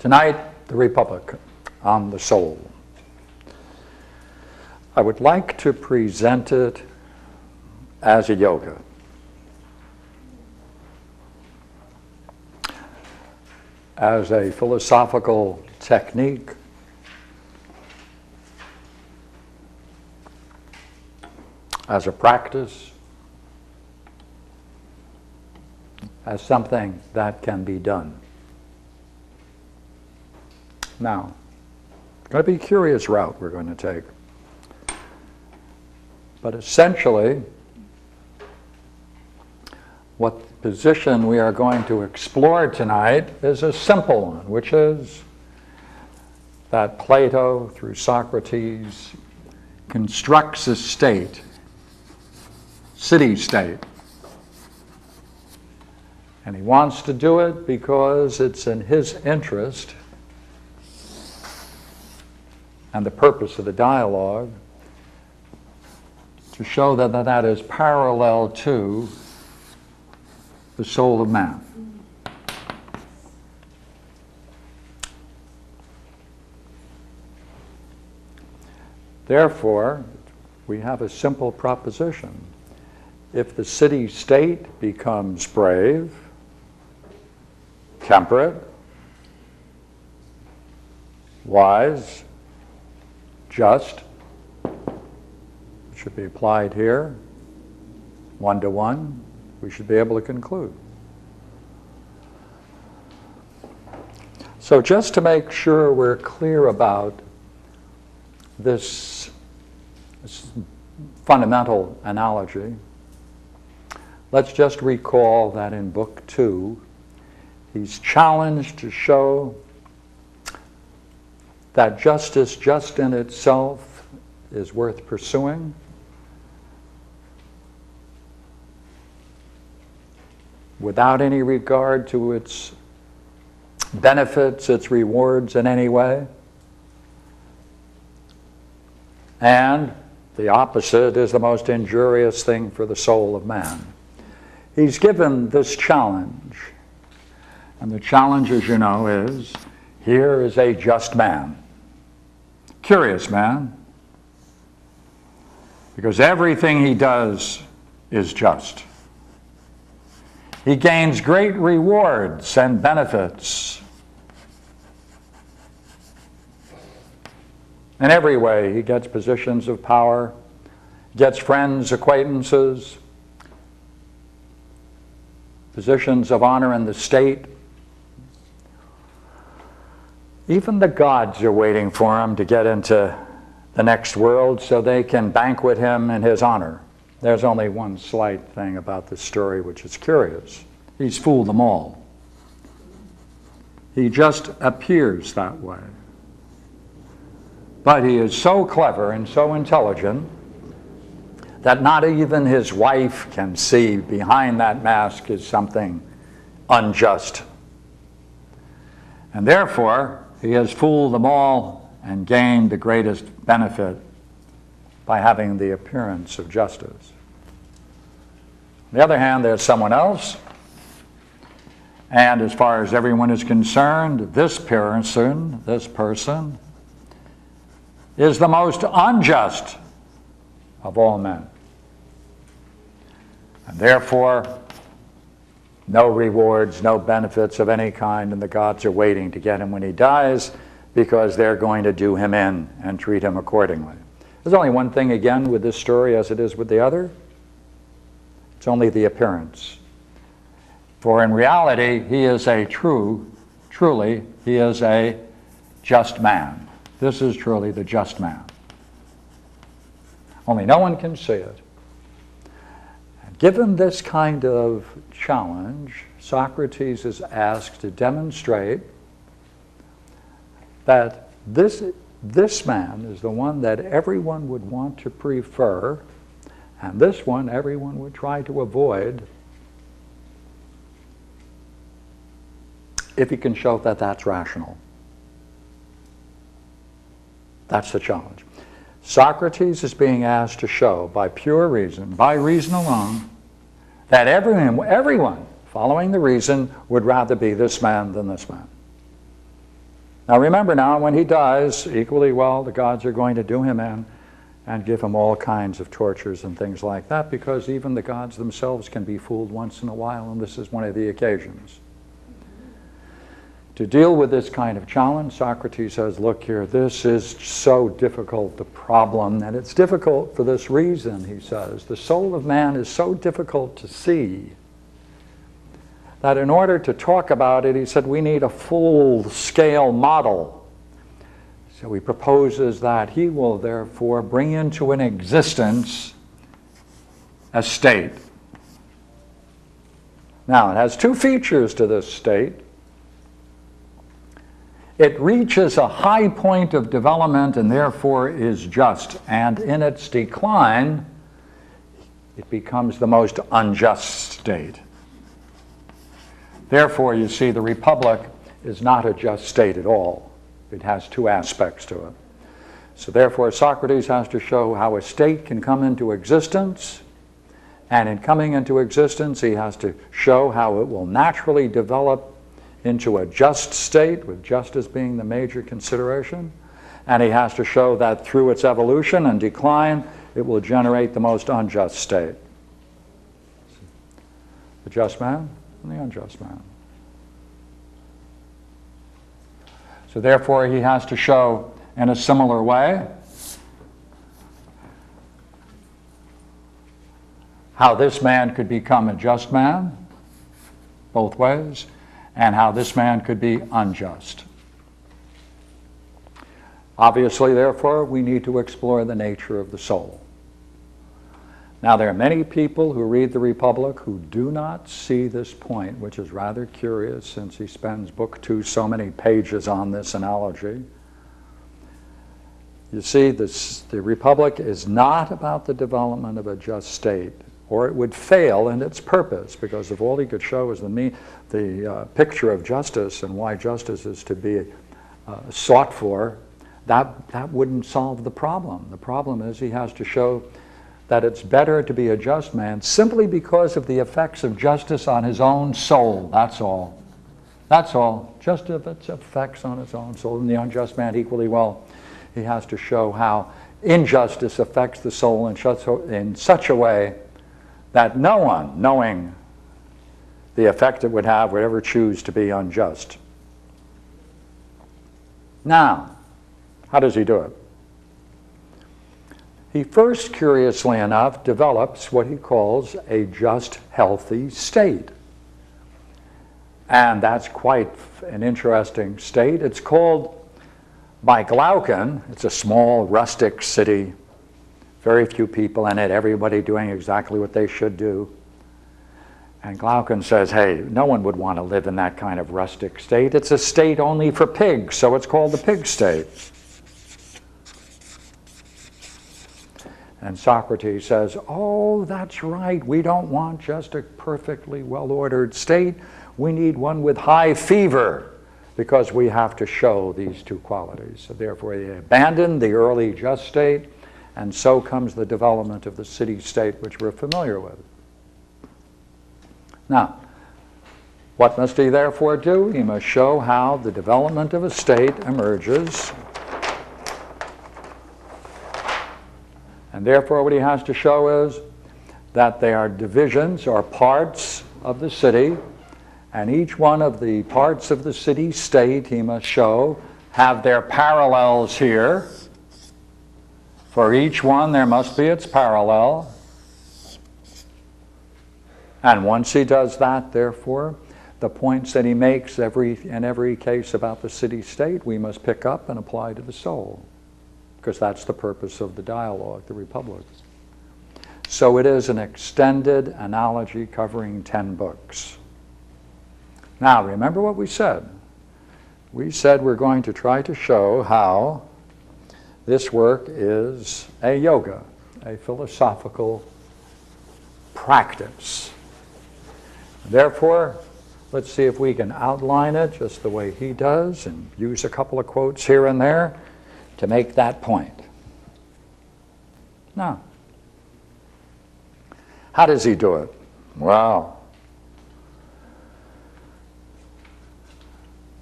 Tonight, the Republic on the Soul. I would like to present it as a yoga. As a philosophical technique, as a practice, as something that can be done. Now, it's going to be a curious route we're going to take. But essentially, what position we are going to explore tonight is a simple one, which is that Plato, through Socrates, constructs a state, city-state. And he wants to do it because it's in his interest, and the purpose of the dialogue, to show that that is parallel to the soul of man. Therefore, we have a simple proposition. If the city-state becomes brave, temperate, wise, just, should be applied here, one-to-one, we should be able to conclude. So just to make sure we're clear about this fundamental analogy, let's just recall that in Book 2, he's challenged to show that justice just in itself is worth pursuing, without any regard to its benefits, its rewards in any way. And the opposite is the most injurious thing for the soul of man. He's given this challenge. And the challenge, as you know, is, here is a just man. Curious man. Because everything he does is just. He gains great rewards and benefits. In every way, he gets positions of power, gets friends, acquaintances, positions of honor in the state. Even the gods are waiting for him to get into the next world so they can banquet him in his honor. There's only one slight thing about this story which is curious. He's fooled them all. He just appears that way. But he is so clever and so intelligent that not even his wife can see behind that mask is something unjust. And therefore, he has fooled them all and gained the greatest benefit by having the appearance of justice. On the other hand, there's someone else, and as far as everyone is concerned, this person is the most unjust of all men. And therefore, no rewards, no benefits of any kind, and the gods are waiting to get him when he dies because they're going to do him in and treat him accordingly. There's only one thing again with this story as it is with the other. It's only the appearance. For in reality, he is truly, he is a just man. This is truly the just man. Only no one can see it. And given this kind of challenge, Socrates is asked to demonstrate that this man is the one that everyone would want to prefer, and this one everyone would try to avoid, if he can show that that's rational. That's the challenge. Socrates is being asked to show by pure reason, by reason alone, that everyone following the reason would rather be this man than this man. Now remember now, when he dies, equally well, the gods are going to do him in and give him all kinds of tortures and things like that, because even the gods themselves can be fooled once in a while, and this is one of the occasions. To deal with this kind of challenge, Socrates says, look here, this is so difficult, the problem, and it's difficult for this reason, he says. The soul of man is so difficult to see that in order to talk about it, he said, we need a full-scale model. So he proposes that he will therefore bring into an existence a state. Now, it has two features to this state. It reaches a high point of development and therefore is just, and in its decline, it becomes the most unjust state. Therefore, you see, the Republic is not a just state at all. It has two aspects to it. So therefore, Socrates has to show how a state can come into existence, and in coming into existence, he has to show how it will naturally develop into a just state, with justice being the major consideration, and he has to show that through its evolution and decline, it will generate the most unjust state. The just man and the unjust man. So therefore, he has to show in a similar way how this man could become a just man, both ways, and how this man could be unjust. Obviously, therefore, we need to explore the nature of the soul. Now, there are many people who read the Republic who do not see this point, which is rather curious since he spends Book 2 so many pages on this analogy. You see, the Republic is not about the development of a just state, or it would fail in its purpose, because if all he could show is the picture of justice and why justice is to be sought for, that wouldn't solve the problem. The problem is he has to show that it's better to be a just man simply because of the effects of justice on his own soul. That's all. That's all. Just of its effects on his own soul. And the unjust man equally well, he has to show how injustice affects the soul in such a way that no one, knowing the effect it would have, would ever choose to be unjust. Now, how does he do it? He first, curiously enough, develops what he calls a just, healthy state. And that's quite an interesting state. It's called, by Glaucon, it's a small, rustic city, very few people in it, everybody doing exactly what they should do. And Glaucon says, hey, no one would want to live in that kind of rustic state. It's a state only for pigs, so it's called the pig state. And Socrates says, oh, that's right, we don't want just a perfectly well-ordered state. We need one with high fever, because we have to show these two qualities. So therefore, they abandon the early just state, and so comes the development of the city-state, which we're familiar with. Now, what must he therefore do? He must show how the development of a state emerges. And therefore, what he has to show is that they are divisions or parts of the city, and each one of the parts of the city-state, he must show, have their parallels here. For each one, there must be its parallel. And once he does that, therefore, the points that he makes in every case about the city-state, we must pick up and apply to the soul, because that's the purpose of the dialogue, the Republic. So it is an extended analogy covering 10 books. Now, remember what we said. We said we're going to try to show how this work is a yoga, a philosophical practice. Therefore, let's see if we can outline it just the way he does and use a couple of quotes here and there to make that point. Now, how does he do it? Well,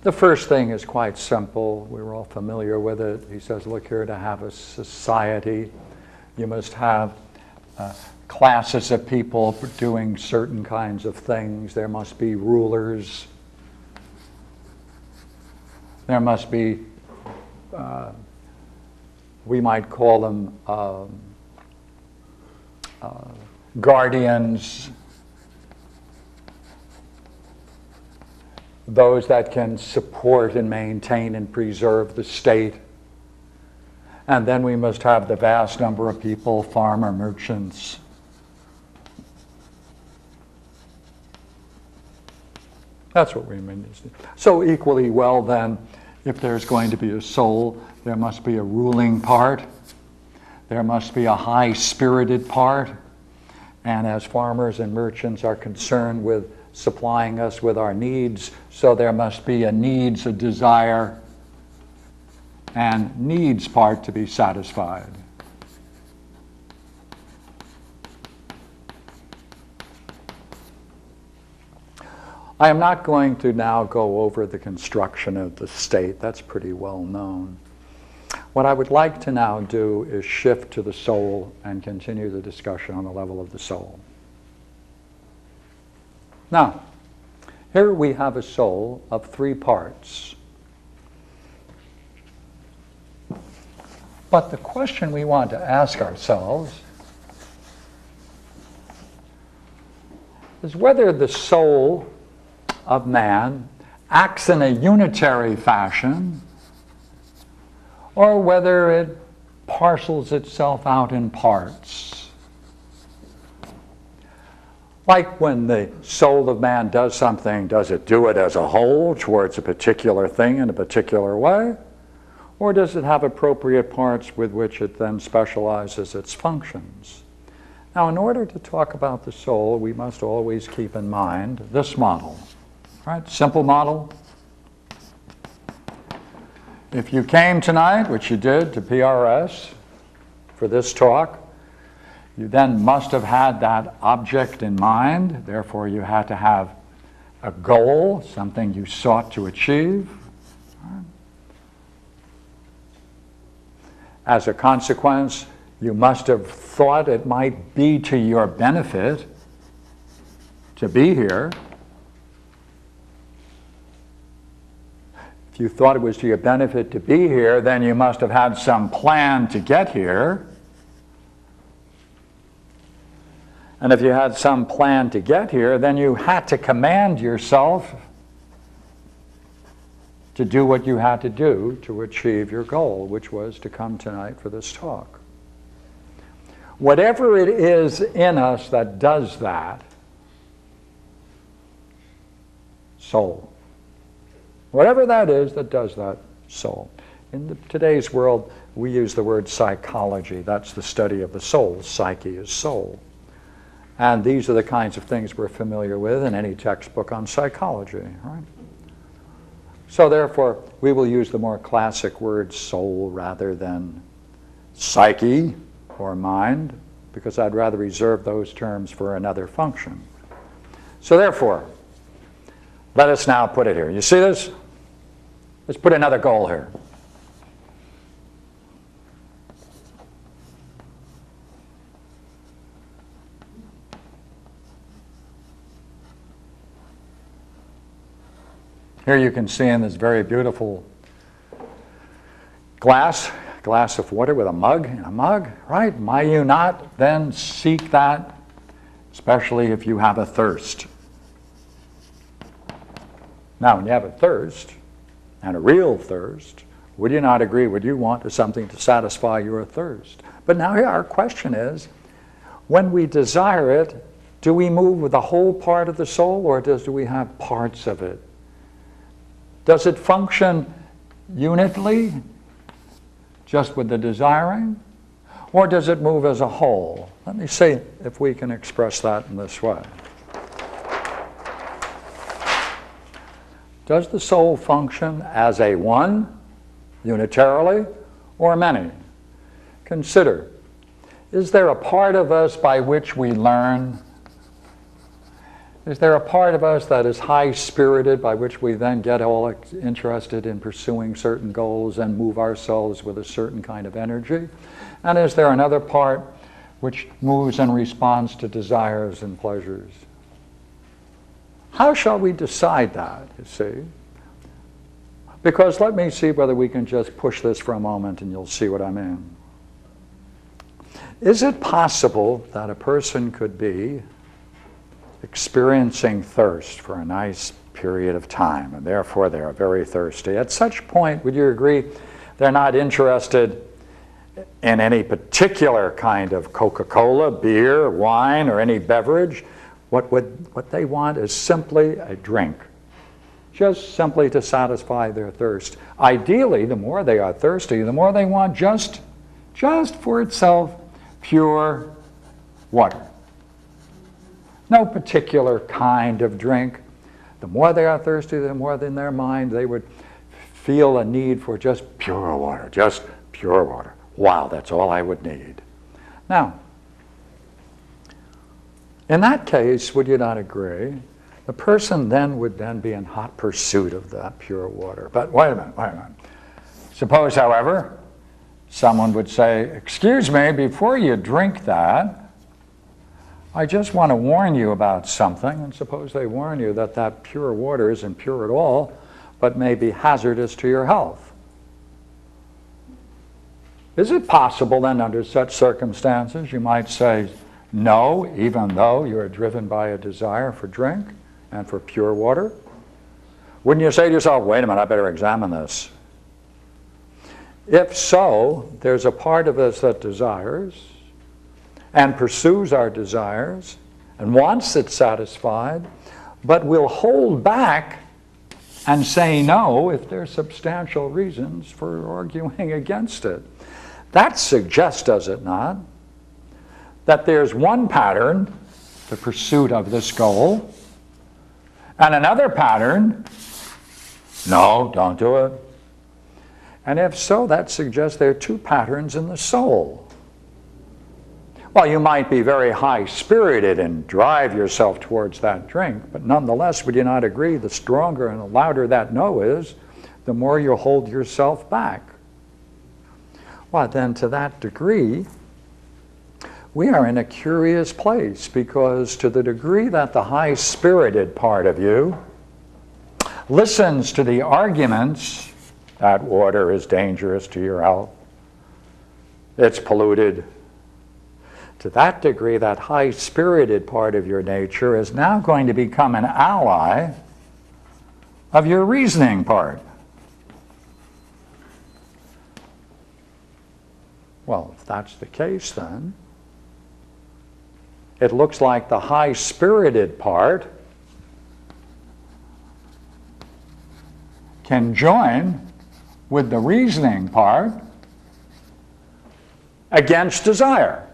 The first thing is quite simple. We're all familiar with it. He says, look here, to have a society, you must have classes of people doing certain kinds of things. There must be rulers. There must be, we might call them guardians, those that can support and maintain and preserve the state. And then we must have the vast number of people, farmer merchants. That's what we mean. So equally well then, if there's going to be a soul, there must be a ruling part. There must be a high-spirited part. And as farmers and merchants are concerned with supplying us with our needs, so there must be a needs, a desire, and needs part to be satisfied. I am not going to now go over the construction of the state. That's pretty well known. What I would like to now do is shift to the soul and continue the discussion on the level of the soul. Now, here we have a soul of 3 parts. But the question we want to ask ourselves is whether the soul of man acts in a unitary fashion or whether it parcels itself out in parts. Like when the soul of man does something, does it do it as a whole towards a particular thing in a particular way? Or does it have appropriate parts with which it then specializes its functions? Now, in order to talk about the soul, we must always keep in mind this model. Right? Simple model. If you came tonight, which you did, to PRS for this talk, you then must have had that object in mind. Therefore, you had to have a goal, something you sought to achieve. As a consequence, you must have thought it might be to your benefit to be here. If you thought it was to your benefit to be here, then you must have had some plan to get here. And if you had some plan to get here, then you had to command yourself to do what you had to do to achieve your goal, which was to come tonight for this talk. Whatever it is in us that does that, soul. Whatever that is that does that, soul. In today's world, we use the word psychology. That's the study of the soul. Psyche is soul. And these are the kinds of things we're familiar with in any textbook on psychology, right? So therefore, we will use the more classic word soul rather than psyche or mind, because I'd rather reserve those terms for another function. So therefore, let us now put it here. You see this? Let's put another goal here. Here you can see in this very beautiful glass of water with a mug, right? Might you not then seek that, especially if you have a thirst? Now, when you have a thirst, and a real thirst, would you not agree, would you want something to satisfy your thirst? But now here our question is, when we desire it, do we move with the whole part of the soul, or do we have parts of it? Does it function unitely, just with the desiring? Or does it move as a whole? Let me see if we can express that in this way. Does the soul function as a one, unitarily, or many? Consider, is there a part of us by which we learn? Is there a part of us that is high-spirited, by which we then get all interested in pursuing certain goals and move ourselves with a certain kind of energy? And is there another part which moves and responds to desires and pleasures? How shall we decide that, you see? Because let me see whether we can just push this for a moment and you'll see what I mean. Is it possible that a person could be experiencing thirst for a nice period of time, and therefore they are very thirsty? At such point, would you agree, they're not interested in any particular kind of Coca-Cola, beer, wine, or any beverage? What they want is simply a drink, just simply to satisfy their thirst. Ideally, the more they are thirsty, the more they want just for itself pure water. No particular kind of drink. The more they are thirsty, the more in their mind they would feel a need for just pure water, just pure water. Wow, that's all I would need. Now, in that case, would you not agree? The person would be in hot pursuit of that pure water. But wait a minute. Suppose, however, someone would say, excuse me, before you drink that, I just want to warn you about something. And suppose they warn you that that pure water isn't pure at all, but may be hazardous to your health. Is it possible then, under such circumstances, you might say no, even though you are driven by a desire for drink and for pure water? Wouldn't you say to yourself, wait a minute, I better examine this? If so, there's a part of us that desires and pursues our desires and wants it satisfied, but will hold back and say no if there's substantial reasons for arguing against it. That suggests, does it not, that there's one pattern, the pursuit of this goal, and another pattern, no, don't do it. And if so, that suggests there are two patterns in the soul. Well, you might be very high-spirited and drive yourself towards that drink, but nonetheless, would you not agree, the stronger and the louder that no is, the more you hold yourself back? Well, then to that degree, we are in a curious place, because to the degree that the high-spirited part of you listens to the arguments that water is dangerous to your health, it's polluted, to that degree, that high-spirited part of your nature is now going to become an ally of your reasoning part. Well, if that's the case, then it looks like the high-spirited part can join with the reasoning part against desire.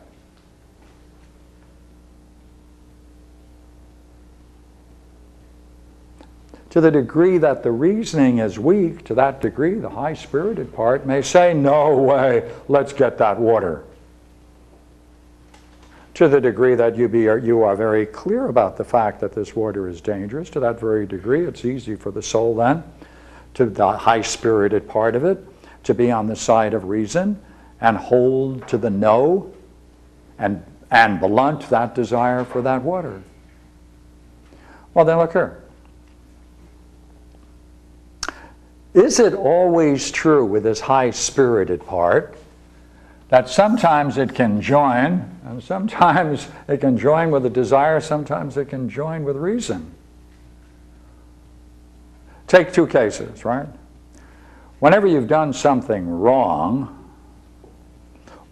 To the degree that the reasoning is weak, to that degree the high-spirited part may say, no way, let's get that water. To the degree that you are very clear about the fact that this water is dangerous, to that very degree it's easy for the soul then, to the high-spirited part of it, to be on the side of reason and hold to the no and blunt that desire for that water. Well, then look here. Is it always true with this high-spirited part that sometimes it can join, and sometimes it can join with a desire, sometimes it can join with reason? Take two cases, right? Whenever you've done something wrong,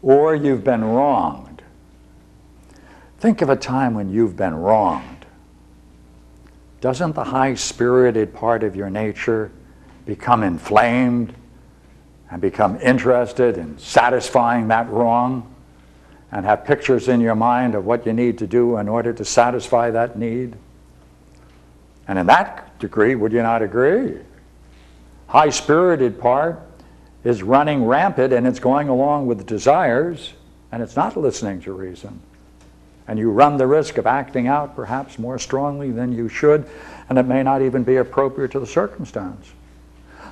or you've been wronged, think of a time when you've been wronged. Doesn't the high-spirited part of your nature become inflamed and become interested in satisfying that wrong and have pictures in your mind of what you need to do in order to satisfy that need? And in that degree, would you not agree? High-spirited part is running rampant and it's going along with desires and it's not listening to reason. And you run the risk of acting out perhaps more strongly than you should, and it may not even be appropriate to the circumstance.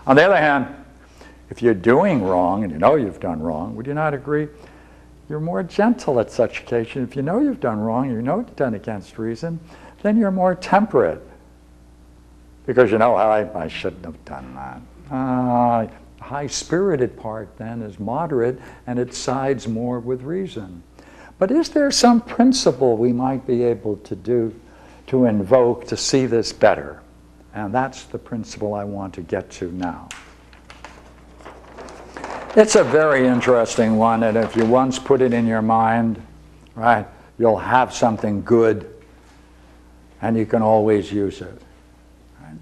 On the other hand, if you're doing wrong and you know you've done wrong, would you not agree? You're more gentle at such occasion. If you know you've done wrong, you know you've done against reason, then you're more temperate. Because you know, I shouldn't have done that. The high-spirited part then is moderate, and it sides more with reason. But is there some principle we might be able to invoke to see this better? And that's the principle I want to get to now. It's a very interesting one, and if you once put it in your mind, right, you'll have something good, and you can always use it. Right?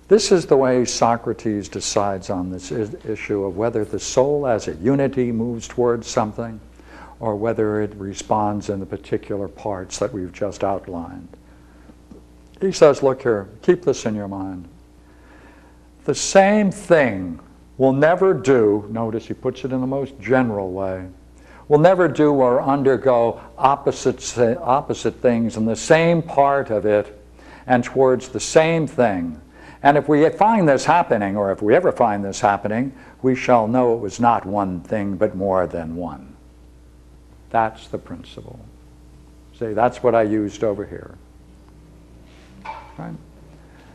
This is the way Socrates decides on this issue of whether the soul as a unity moves towards something, or whether it responds in the particular parts that we've just outlined. He says, look here, keep this in your mind. The same thing will never do, notice he puts it in the most general way, will never do or undergo opposite things in the same part of it and towards the same thing. And if we find this happening, or if we ever find this happening, we shall know it was not one thing but more than one. That's the principle. See, that's what I used over here. Right?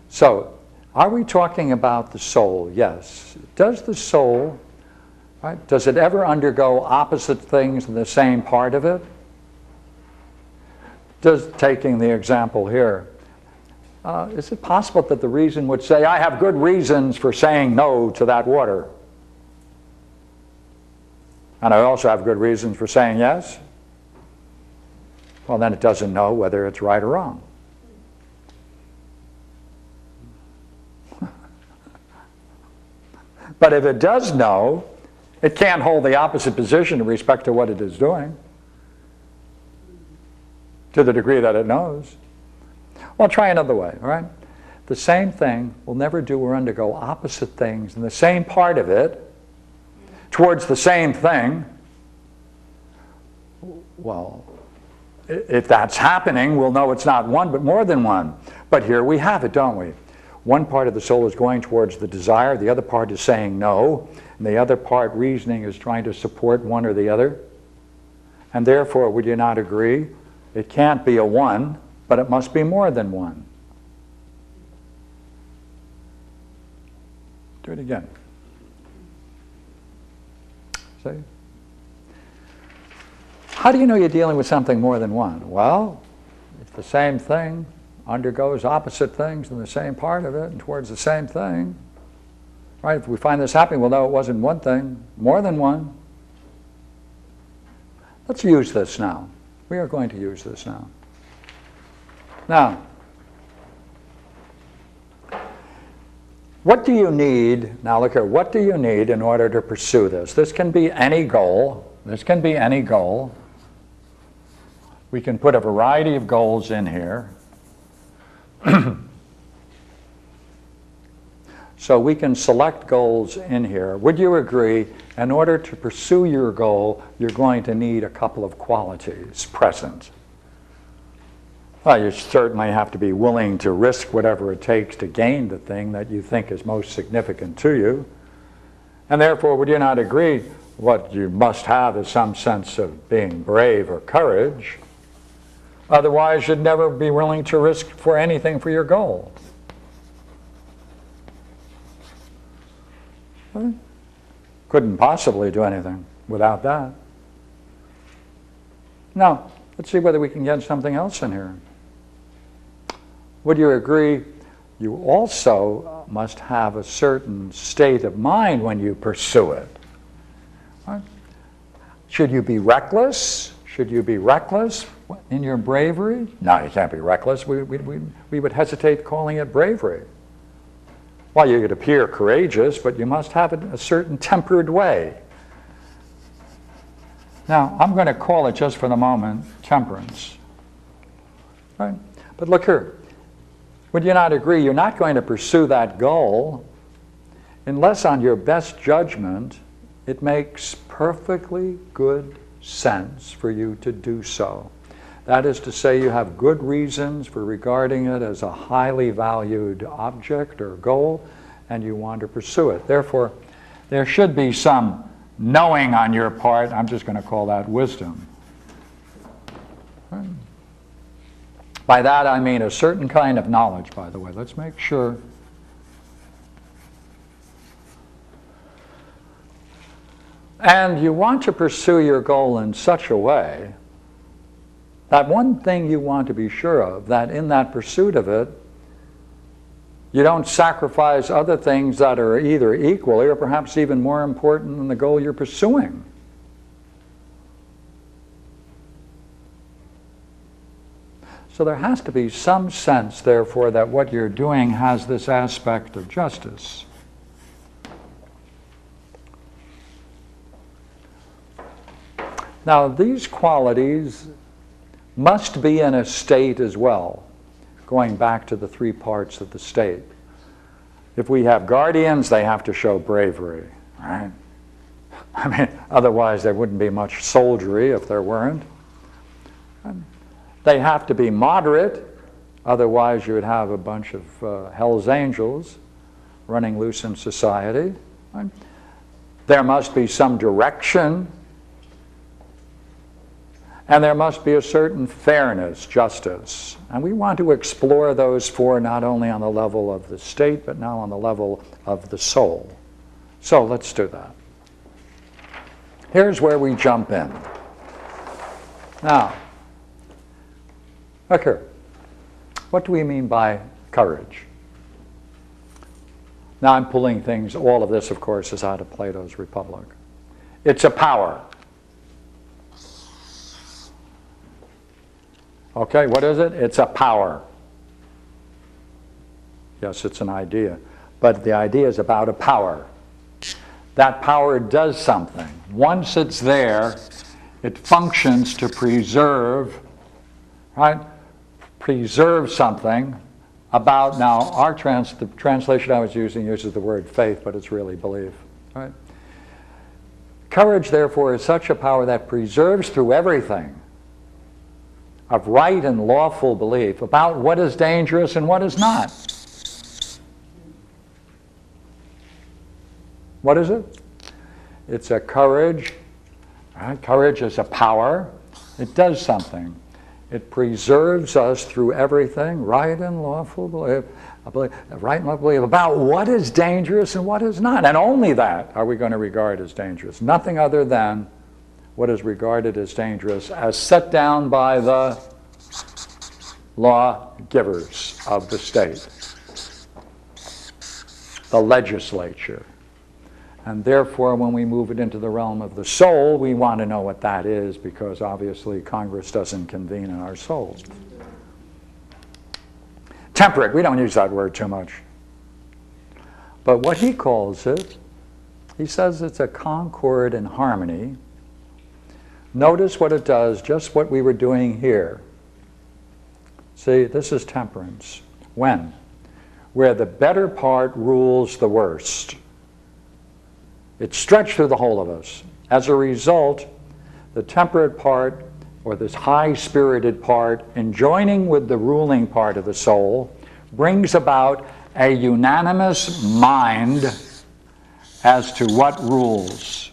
So, are we talking about the soul? Yes. Does the soul, right, does it ever undergo opposite things in the same part of it? Taking the example here, is it possible that the reason would say, I have good reasons for saying no to that water, and I also have good reasons for saying yes? Well, then it doesn't know whether it's right or wrong. But if it does know, it can't hold the opposite position in respect to what it is doing, to the degree that it knows. Well, try another way, all right? The same thing will never do or undergo opposite things in the same part of it towards the same thing. Well, if that's happening, we'll know it's not one but more than one. But here we have it, don't we? One part of the soul is going towards the desire, the other part is saying no, and the other part, reasoning, is trying to support one or the other. And therefore, would you not agree? It can't be a one, but it must be more than one. Do it again. See? How do you know you're dealing with something more than one? Well, it's the same thing undergoes opposite things in the same part of it and towards the same thing. Right? If we find this happening, we'll know it wasn't one thing, more than one. Let's use this now. We are going to use this now. Now, what do you need? Now look here, what do you need in order to pursue this? This can be any goal. This can be any goal. We can put a variety of goals in here. So we can select goals in here. Would you agree, in order to pursue your goal, you're going to need a couple of qualities present? Well, you certainly have to be willing to risk whatever it takes to gain the thing that you think is most significant to you. And therefore, would you not agree, what you must have is some sense of being brave or courage. Otherwise, you'd never be willing to risk for anything for your goal. Couldn't possibly do anything without that. Now, let's see whether we can get something else in here. Would you agree you also must have a certain state of mind when you pursue it? Right? Should you be reckless? Should you be reckless in your bravery? No, you can't be reckless. We would hesitate calling it bravery. Well, you could appear courageous, but you must have it in a certain tempered way. Now, I'm going to call it, just for the moment, temperance. Right? But look here. Would you not agree you're not going to pursue that goal unless, on your best judgment, it makes perfectly good sense for you to do so. That is to say, you have good reasons for regarding it as a highly valued object or goal, and you want to pursue it. Therefore, there should be some knowing on your part. I'm just going to call that wisdom. By that I mean a certain kind of knowledge, by the way. Let's make sure. And you want to pursue your goal in such a way that one thing you want to be sure of, that in that pursuit of it, you don't sacrifice other things that are either equally or perhaps even more important than the goal you're pursuing. So there has to be some sense, therefore, that what you're doing has this aspect of justice. Now, these qualities must be in a state as well, going back to the three parts of the state. If we have guardians, they have to show bravery, right? I mean, otherwise there wouldn't be much soldiery if there weren't. They have to be moderate, otherwise you would have a bunch of Hell's Angels running loose in society. Right? There must be some direction, and there must be a certain fairness, justice. And we want to explore those four not only on the level of the state, but now on the level of the soul. So let's do that. Here's where we jump in. Now, look here. What do we mean by courage? Now I'm pulling things, all of this, of course, is out of Plato's Republic. It's a power. Okay, what is it? It's a power. Yes, it's an idea. But the idea is about a power. That power does something. Once it's there, it functions to preserve, right? Preserve something about, now the translation I was using uses the word faith, but it's really belief, right? Courage, therefore, is such a power that preserves through everything of right and lawful belief about what is dangerous and what is not. What is it? It's a courage. Right? Courage is a power. It does something. It preserves us through everything, right and lawful belief, right and lawful belief about what is dangerous and what is not. And only that are we going to regard as dangerous. Nothing other than what is regarded as dangerous as set down by the lawgivers of the state, the legislature. And therefore, when we move it into the realm of the soul, we want to know what that is, because obviously Congress doesn't convene in our souls. Temperate, we don't use that word too much. But what he calls it, he says it's a concord and harmony. Notice what it does, just what we were doing here. See, this is temperance. When? Where the better part rules the worst. It's stretched through the whole of us. As a result, the temperate part, or this high-spirited part, in joining with the ruling part of the soul, brings about a unanimous mind as to what rules.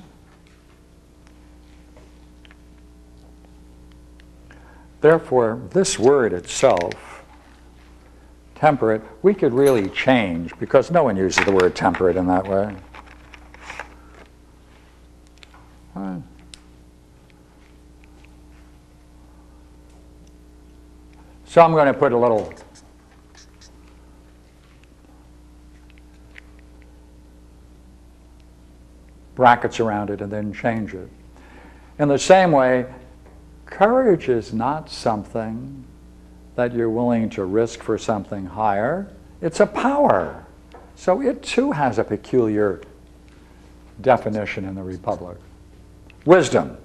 Therefore, this word itself, temperate, we could really change, because no one uses the word temperate in that way. So I'm going to put a little brackets around it and then change it. In the same way, courage is not something that you're willing to risk for something higher. It's a power. So it too has a peculiar definition in the Republic. Wisdom.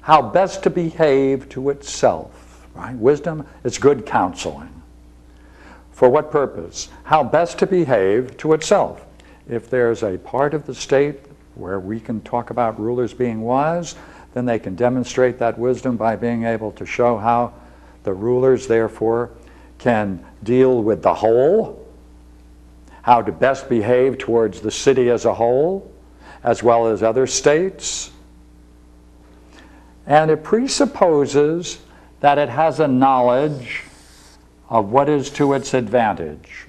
How best to behave to itself. Right? Wisdom is good counseling. For what purpose? How best to behave to itself. If there's a part of the state where we can talk about rulers being wise, then they can demonstrate that wisdom by being able to show how the rulers, therefore, can deal with the whole, how to best behave towards the city as a whole, as well as other states. And it presupposes that it has a knowledge of what is to its advantage.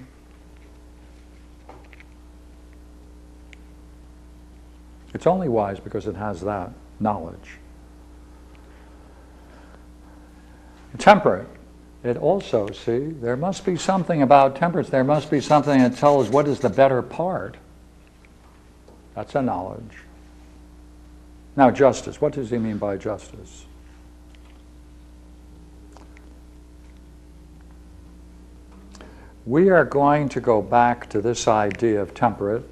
It's only wise because it has that knowledge. Temperate. It also, see, there must be something about temperance. There must be something that tells what is the better part. That's a knowledge. Now, justice. What does he mean by justice? We are going to go back to this idea of temperate.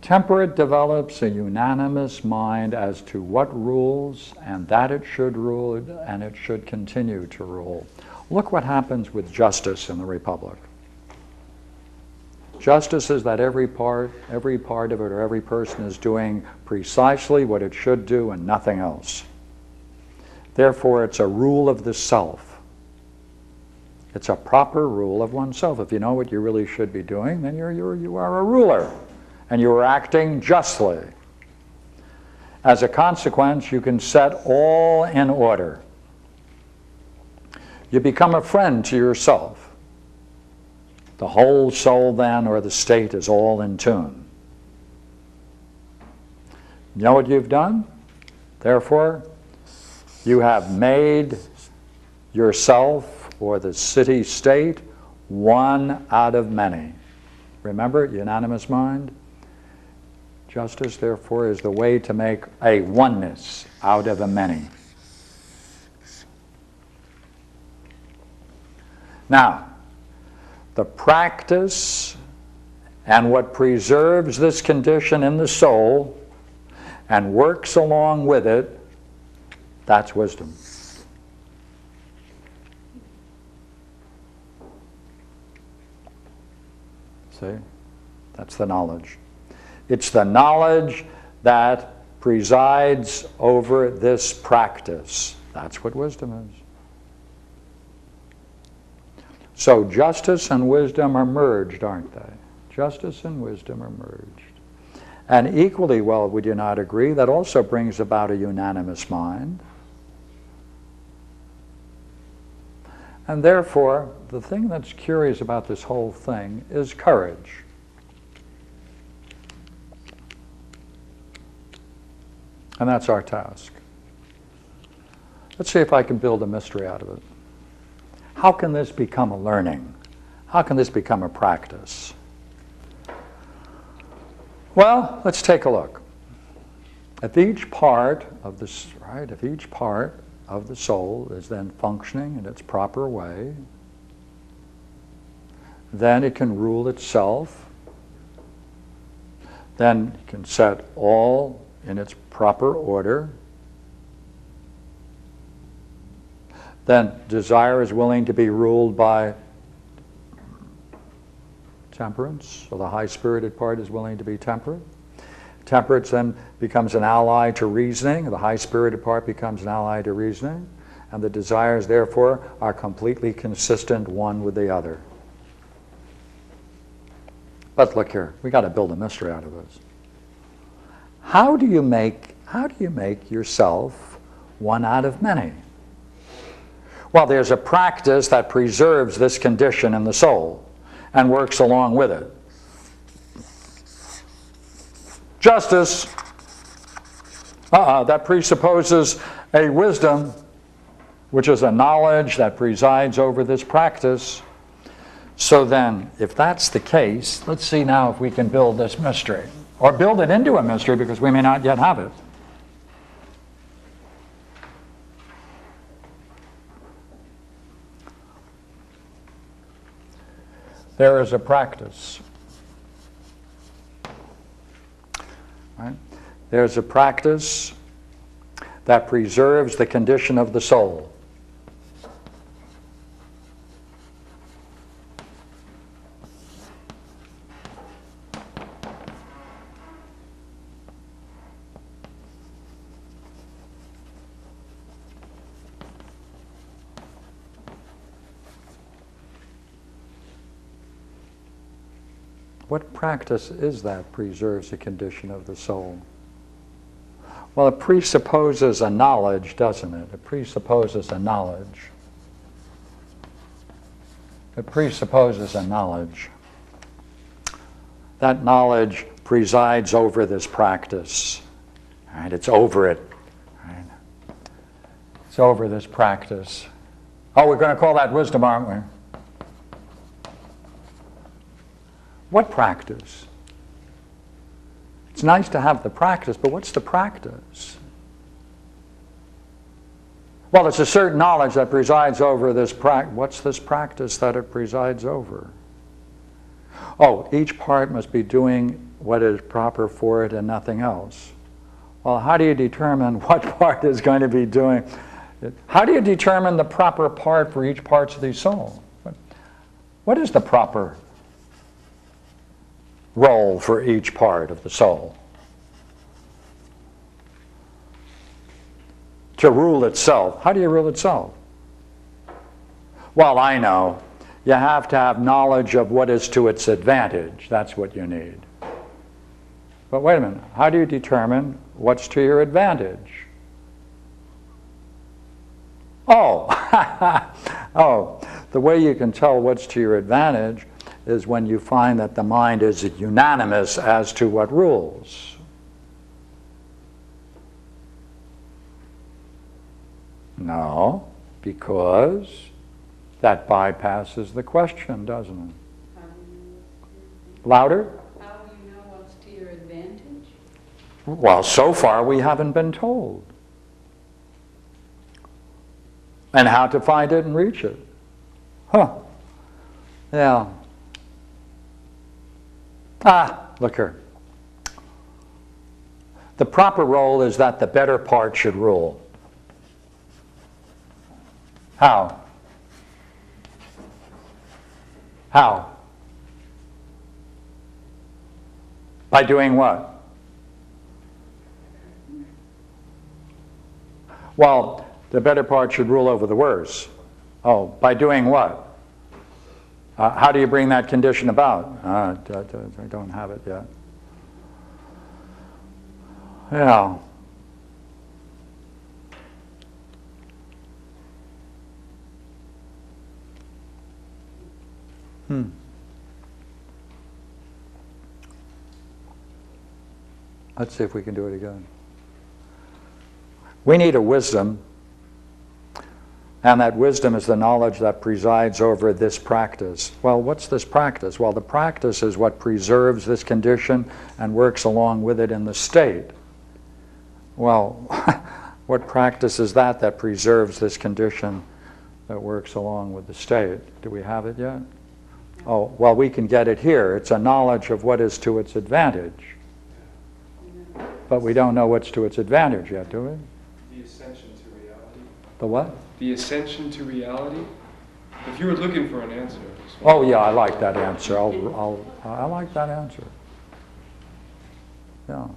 Temperate develops a unanimous mind as to what rules and that it should rule and it should continue to rule. Look what happens with justice in the Republic. Justice is that every part of it or every person is doing precisely what it should do and nothing else. Therefore, it's a rule of the self. It's a proper rule of oneself. If you know what you really should be doing, then you are a ruler. And you are acting justly. As a consequence, you can set all in order. You become a friend to yourself. The whole soul then, or the state, is all in tune. You know what you've done? Therefore, you have made yourself, or the city-state, one out of many. Remember, unanimous mind? Justice, therefore, is the way to make a oneness out of a many. Now, the practice and what preserves this condition in the soul and works along with it, that's wisdom. See? That's the knowledge. It's the knowledge that presides over this practice. That's what wisdom is. So justice and wisdom are merged, aren't they? Justice and wisdom are merged. And equally well, would you not agree, that also brings about a unanimous mind. And therefore, the thing that's curious about this whole thing is courage. And that's our task. Let's see if I can build a mystery out of it. How can this become a learning? How can this become a practice? Well, let's take a look. If each part of this, right, if each part of the soul is then functioning in its proper way, then it can rule itself, then it can set all in its proper order, then desire is willing to be ruled by temperance, so the high-spirited part is willing to be temperate. Temperance then becomes an ally to reasoning, the high-spirited part becomes an ally to reasoning, and the desires, therefore, are completely consistent one with the other. But look here, we got to build a mystery out of this. How do you make yourself one out of many? Well, there's a practice that preserves this condition in the soul and works along with it. Justice, that presupposes a wisdom, which is a knowledge that presides over this practice. So then, if that's the case, let's see now if we can build this mystery. Or build it into a mystery, because we may not yet have it. There is a practice. Right? There's a practice that preserves the condition of the soul. What practice is that preserves the condition of the soul? Well, it presupposes a knowledge, doesn't it? It presupposes a knowledge. It presupposes a knowledge. That knowledge presides over this practice. Right? It's over it. Right? It's over this practice. Oh, we're going to call that wisdom, aren't we? What practice? It's nice to have the practice, but what's the practice? Well, it's a certain knowledge that presides over this practice. What's this practice that it presides over? Oh, each part must be doing what is proper for it and nothing else. Well, how do you determine what part is going to be doing it? How do you determine the proper part for each part of the soul? What is the proper role for each part of the soul? To rule itself. How do you rule itself? Well, I know. You have to have knowledge of what is to its advantage. That's what you need. But wait a minute. How do you determine what's to your advantage? Oh, oh, the way you can tell what's to your advantage is when you find that the mind is unanimous as to what rules. No, because that bypasses the question, doesn't it? Louder? How do you know what's to your advantage? Well, so far we haven't been told. And how to find it and reach it. Huh. Yeah. Ah, look here. The proper role is that the better part should rule. How? How? By doing what? Well, the better part should rule over the worse. Oh, by doing what? How do you bring that condition about? I don't have it yet. Yeah. Let's see if we can do it again. We need a wisdom, and that wisdom is the knowledge that presides over this practice. Well, what's this practice? Well, the practice is what preserves this condition and works along with it in the state. Well, what practice is that preserves this condition that works along with the state? Do we have it yet? Oh, well, we can get it here. It's a knowledge of what is to its advantage. But we don't know what's to its advantage yet, do we? The ascension to reality. The what? The ascension to reality. If you were looking for an answer. Oh yeah, I like that answer. I like that answer. Yeah.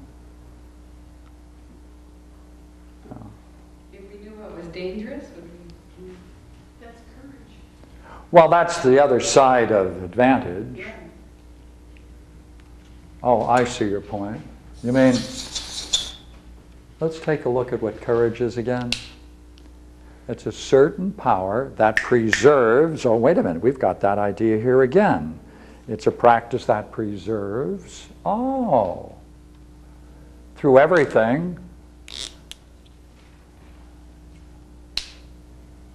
If we knew what was dangerous, would we? That's courage. Well, that's the other side of advantage. Yeah. Oh, I see your point. You mean, let's take a look at what courage is again. It's a certain power that preserves, oh wait a minute, we've got that idea here again. It's a practice that preserves, through everything,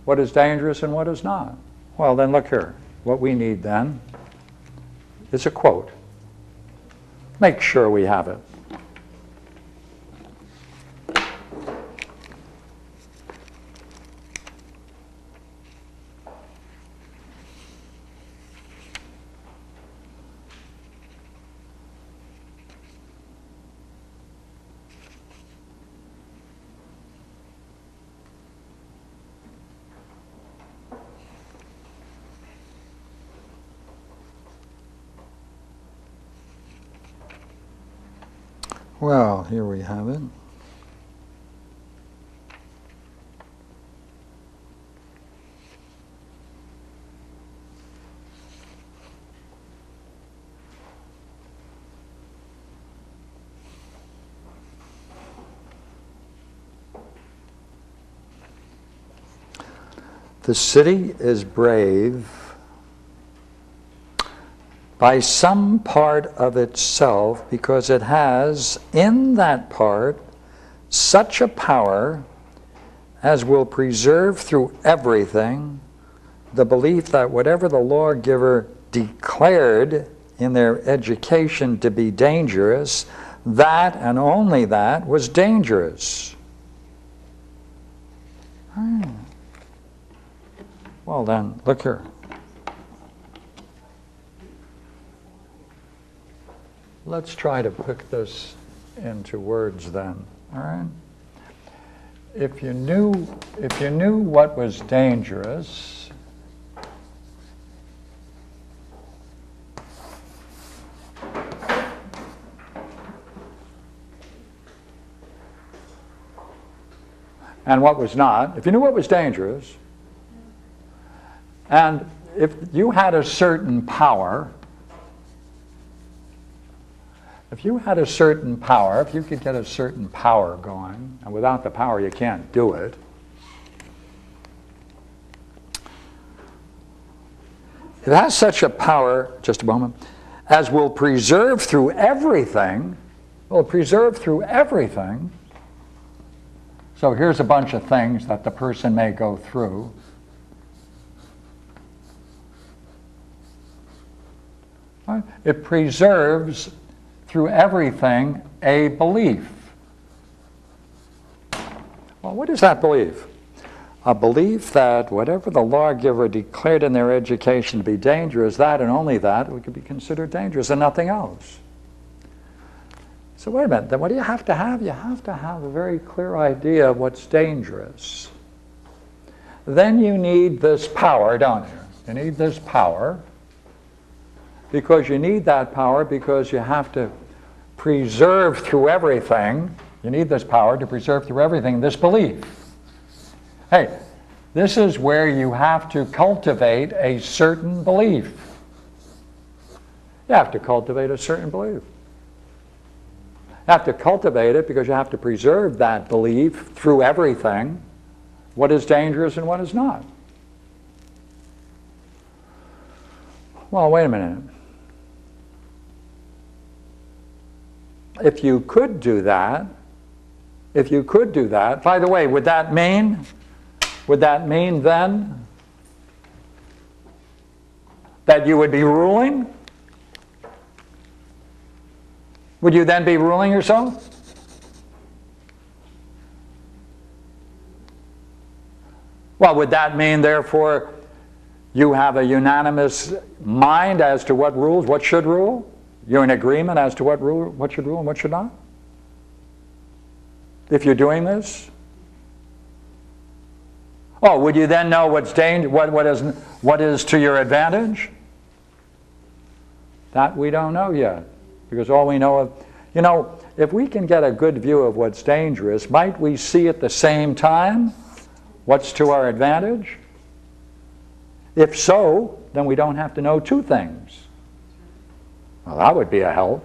what is dangerous and what is not. Well then look here, what we need then is a quote. Make sure we have it. Well, here we have it. The city is brave by some part of itself because it has in that part such a power as will preserve through everything the belief that whatever the lawgiver declared in their education to be dangerous, that and only that was dangerous. Well then, look here. Let's try to put this into words then, all right? If you knew what was dangerous, and what was not, if you knew what was dangerous, and if you had a certain power, if you had a certain power, if you could get a certain power going, and without the power you can't do it, it has such a power, just a moment, as will preserve through everything, will preserve through everything. So here's a bunch of things that the person may go through. It preserves through everything a belief. Well, what is that belief? A belief that whatever the lawgiver declared in their education to be dangerous, that and only that would be considered dangerous and nothing else. So wait a minute, then what do you have to have? You have to have a very clear idea of what's dangerous. Then you need this power, don't you? You need this power because you need that power because you have to preserve through everything. You need this power to preserve through everything this belief. Hey, this is where you have to cultivate a certain belief. You have to cultivate a certain belief. You have to cultivate it because you have to preserve that belief through everything, what is dangerous and what is not. Well, wait a minute. If you could do that, by the way, would that mean then that you would be ruling? Would you then be ruling yourself? Well, would that mean, therefore, you have a unanimous mind as to what rules, what should rule? You're in agreement as to what should rule and what should not? If you're doing this? Oh, would you then know what's what is to your advantage? That we don't know yet. Because all we know of, if we can get a good view of what's dangerous, might we see at the same time what's to our advantage? If so, then we don't have to know two things. Well, that would be a help.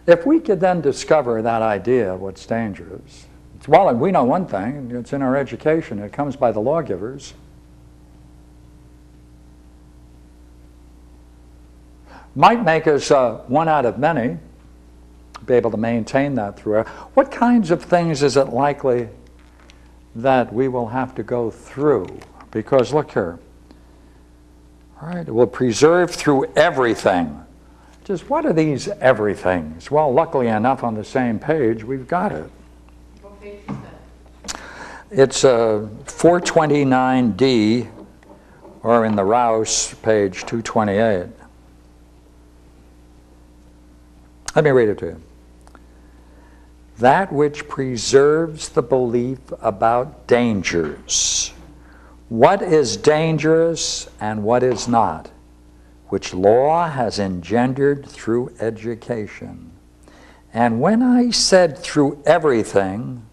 If we could then discover that idea of what's dangerous, well, we know one thing, it's in our education, it comes by the lawgivers. Might make us one out of many, be able to maintain that throughout. What kinds of things is it likely that we will have to go through? Because look here, all right, it will preserve through everything. Just what are these everythings? Well, luckily enough on the same page, we've got it. What page is that? It's 429D, or in the Rouse, page 228. Let me read it to you. That which preserves the belief about dangers. What is dangerous and what is not, which law has engendered through education. And when I said through everything,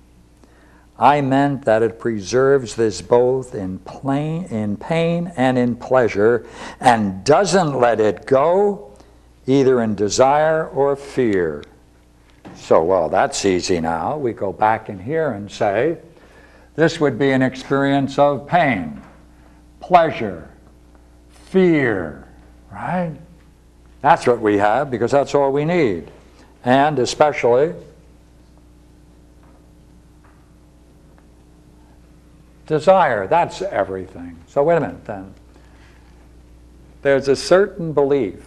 I meant that it preserves this both in pain and in pleasure, and doesn't let it go either in desire or fear. So, well, that's easy now. We go back in here and say, This would be an experience of pain, pleasure, fear, right? That's what we have because that's all we need. And especially desire. That's everything. So wait a minute then. There's a certain belief,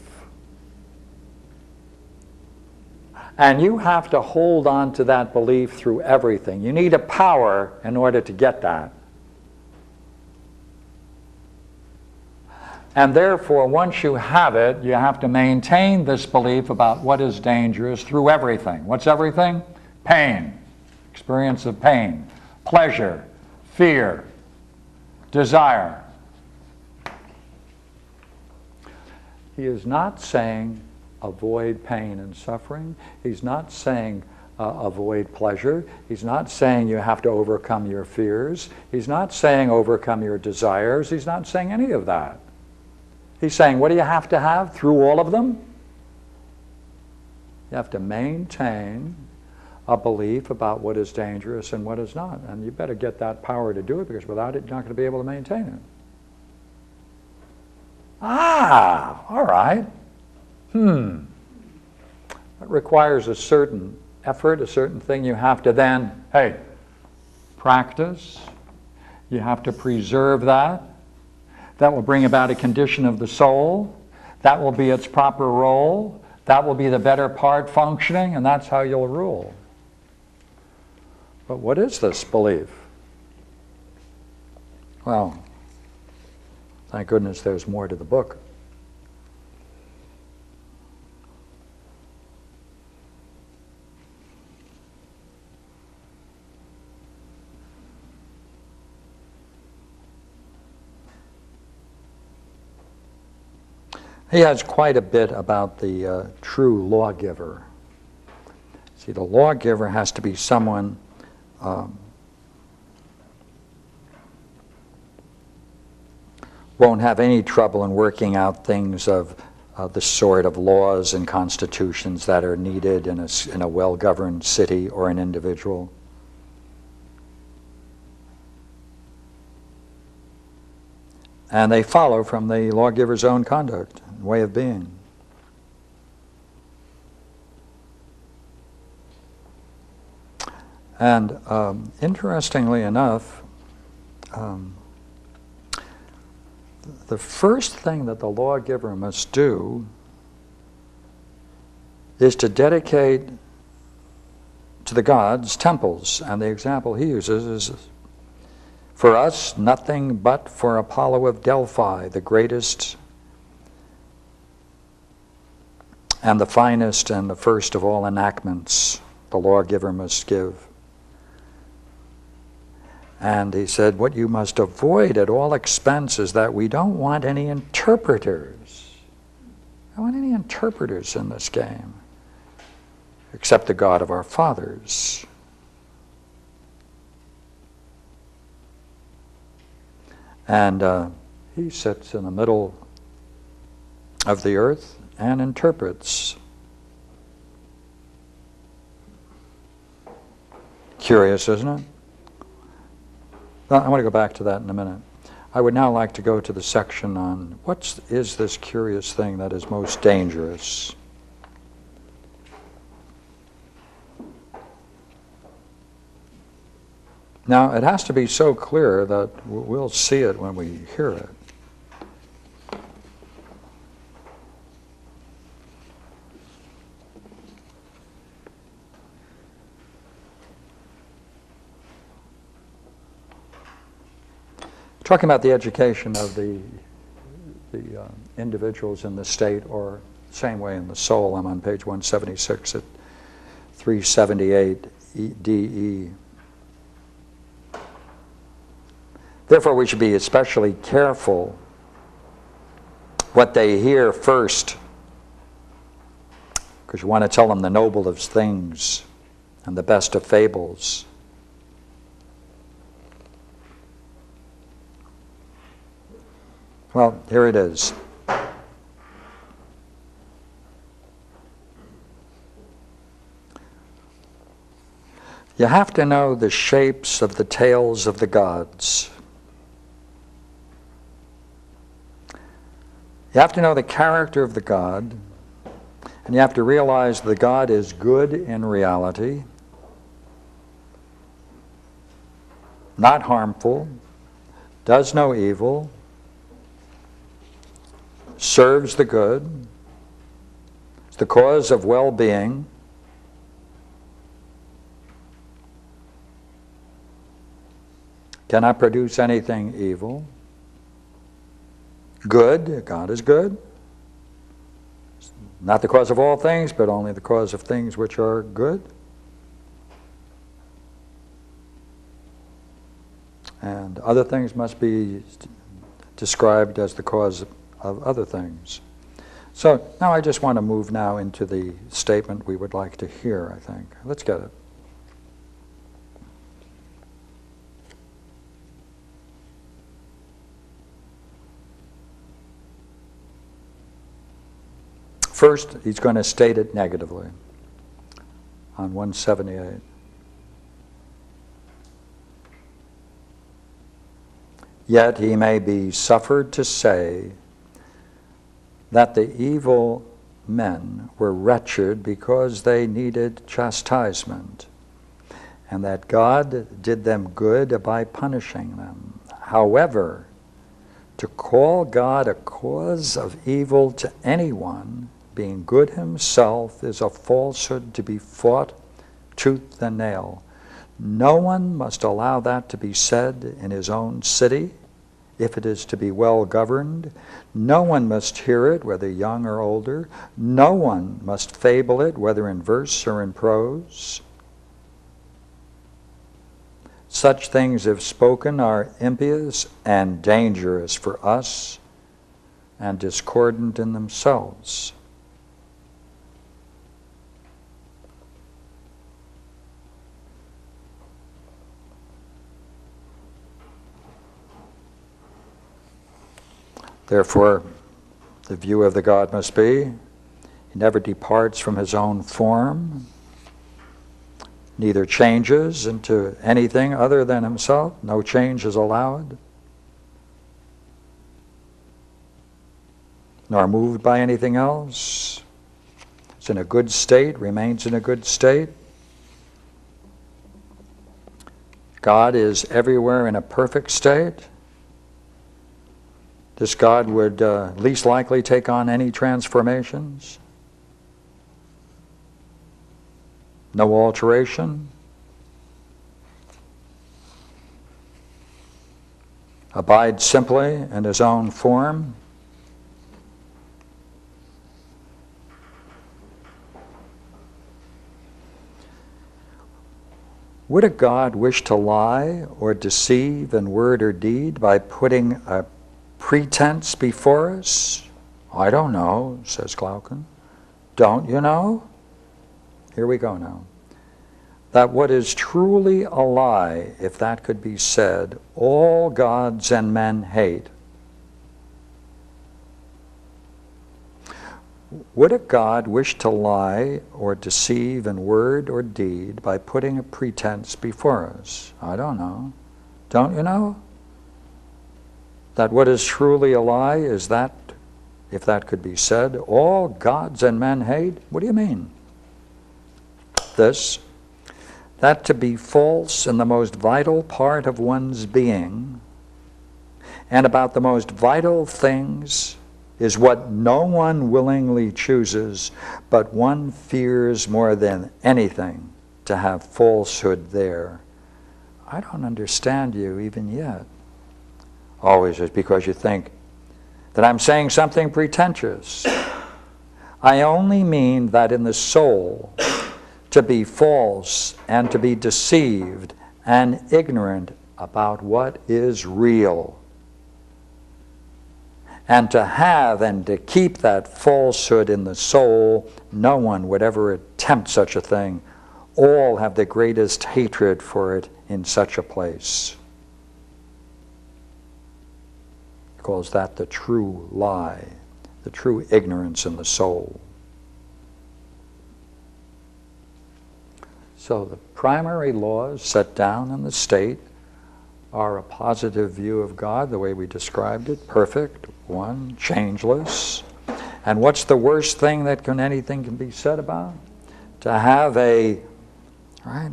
and you have to hold on to that belief through everything. You need a power in order to get that. And therefore, once you have it, you have to maintain this belief about what is dangerous through everything. What's everything? Pain, experience of pain, pleasure, fear, desire. He is not saying avoid pain and suffering. He's not saying avoid pleasure. He's not saying you have to overcome your fears. He's not saying overcome your desires. He's not saying any of that. He's saying, what do you have to have through all of them? You have to maintain a belief about what is dangerous and what is not. And you better get that power to do it, because without it, you're not going to be able to maintain it. Ah, all right. It requires a certain effort, a certain thing you have to then, hey, practice. You have to preserve that. That will bring about a condition of the soul. That will be its proper role. That will be the better part functioning, and that's how you'll rule. But what is this belief? Well, thank goodness there's more to the book. He has quite a bit about the true lawgiver. See, the lawgiver has to be someone won't have any trouble in working out things of the sort of laws and constitutions that are needed in a well-governed city or an individual. And they follow from the lawgiver's own conduct and way of being. And interestingly enough, the first thing that the lawgiver must do is to dedicate to the gods temples. And the example he uses is, for us, nothing but for Apollo of Delphi, the greatest and the finest and the first of all enactments the lawgiver must give. And he said, what you must avoid at all expense is that we don't want any interpreters. I don't want any interpreters in this game, except the God of our fathers. And he sits in the middle of the earth and interprets. Curious, isn't it? I want to go back to that in a minute. I would now like to go to the section on what is this curious thing that is most dangerous. Now, it has to be so clear that we'll see it when we hear it. Talking about the education of the individuals in the state, or same way in the soul. I'm on page 176 at 378 DE. Therefore, we should be especially careful what they hear first, because you want to tell them the noble of things and the best of fables. Well, here it is. You have to know the shapes of the tails of the gods. You have to know the character of the god, and you have to realize the god is good in reality, not harmful, does no evil, serves the good, is the cause of well-being, cannot produce anything evil. Good, God is good. Not the cause of all things, but only the cause of things which are good. And other things must be described as the cause of other things. So now I just want to move now into the statement we would like to hear, I think. Let's get it. First, he's going to state it negatively on 178. Yet he may be suffered to say that the evil men were wretched because they needed chastisement, and that God did them good by punishing them. However, to call God a cause of evil to anyone, being good himself, is a falsehood to be fought tooth and nail. No one must allow that to be said in his own city, if it is to be well governed. No one must hear it, whether young or older. No one must fable it, whether in verse or in prose. Such things, if spoken, are impious and dangerous for us, and discordant in themselves. Therefore, the view of the God must be, he never departs from his own form, neither changes into anything other than himself. No change is allowed, nor moved by anything else. It's in a good state, remains in a good state. God is everywhere in a perfect state. This God would least likely take on any transformations. No alteration. Abides simply in his own form. Would a God wish to lie or deceive in word or deed by putting a pretense before us? I don't know, says Glaucon. Don't you know? Here we go now. That what is truly a lie, if that could be said, all gods and men hate. Would a God wish to lie or deceive in word or deed by putting a pretense before us? I don't know. Don't you know? That what is truly a lie is that, if that could be said, all gods and men hate? What do you mean? This, that to be false in the most vital part of one's being, and about the most vital things, is what no one willingly chooses, but one fears more than anything to have falsehood there. I don't understand you even yet. Always is because you think that I'm saying something pretentious. I only mean that in the soul, to be false and to be deceived and ignorant about what is real, and to have and to keep that falsehood in the soul, no one would ever attempt such a thing. All have the greatest hatred for it in such a place. He calls that the true lie, the true ignorance in the soul. So the primary laws set down in the state are a positive view of God, the way we described it, perfect, one, changeless. And what's the worst thing that anything can be said about? To have right?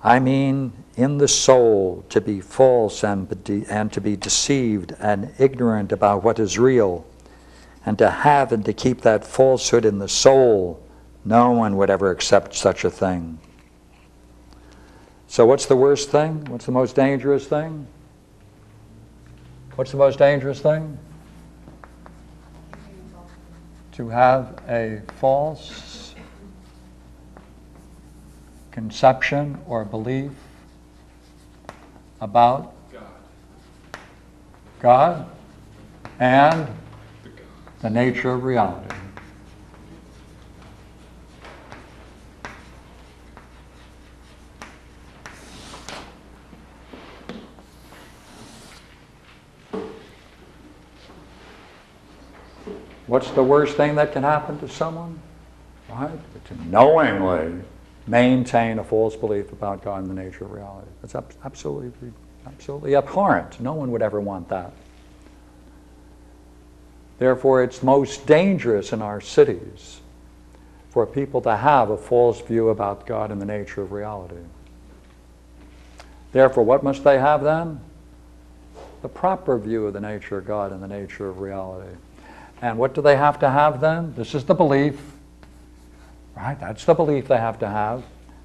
I mean, in the soul, to be false and to be deceived and ignorant about what is real, and to have and to keep that falsehood in the soul, no one would ever accept such a thing. So what's the worst thing? What's the most dangerous thing? What's the most dangerous thing? To have a false conception or belief about God and the nature of reality. What's the worst thing that can happen to someone? Right? To knowingly maintain a false belief about God and the nature of reality. That's absolutely abhorrent. No one would ever want that. Therefore, it's most dangerous in our cities for people to have a false view about God and the nature of reality. Therefore, what must they have then? The proper view of the nature of God and the nature of reality. And what do they have to have then? This is the belief, right? That's the belief they have to have.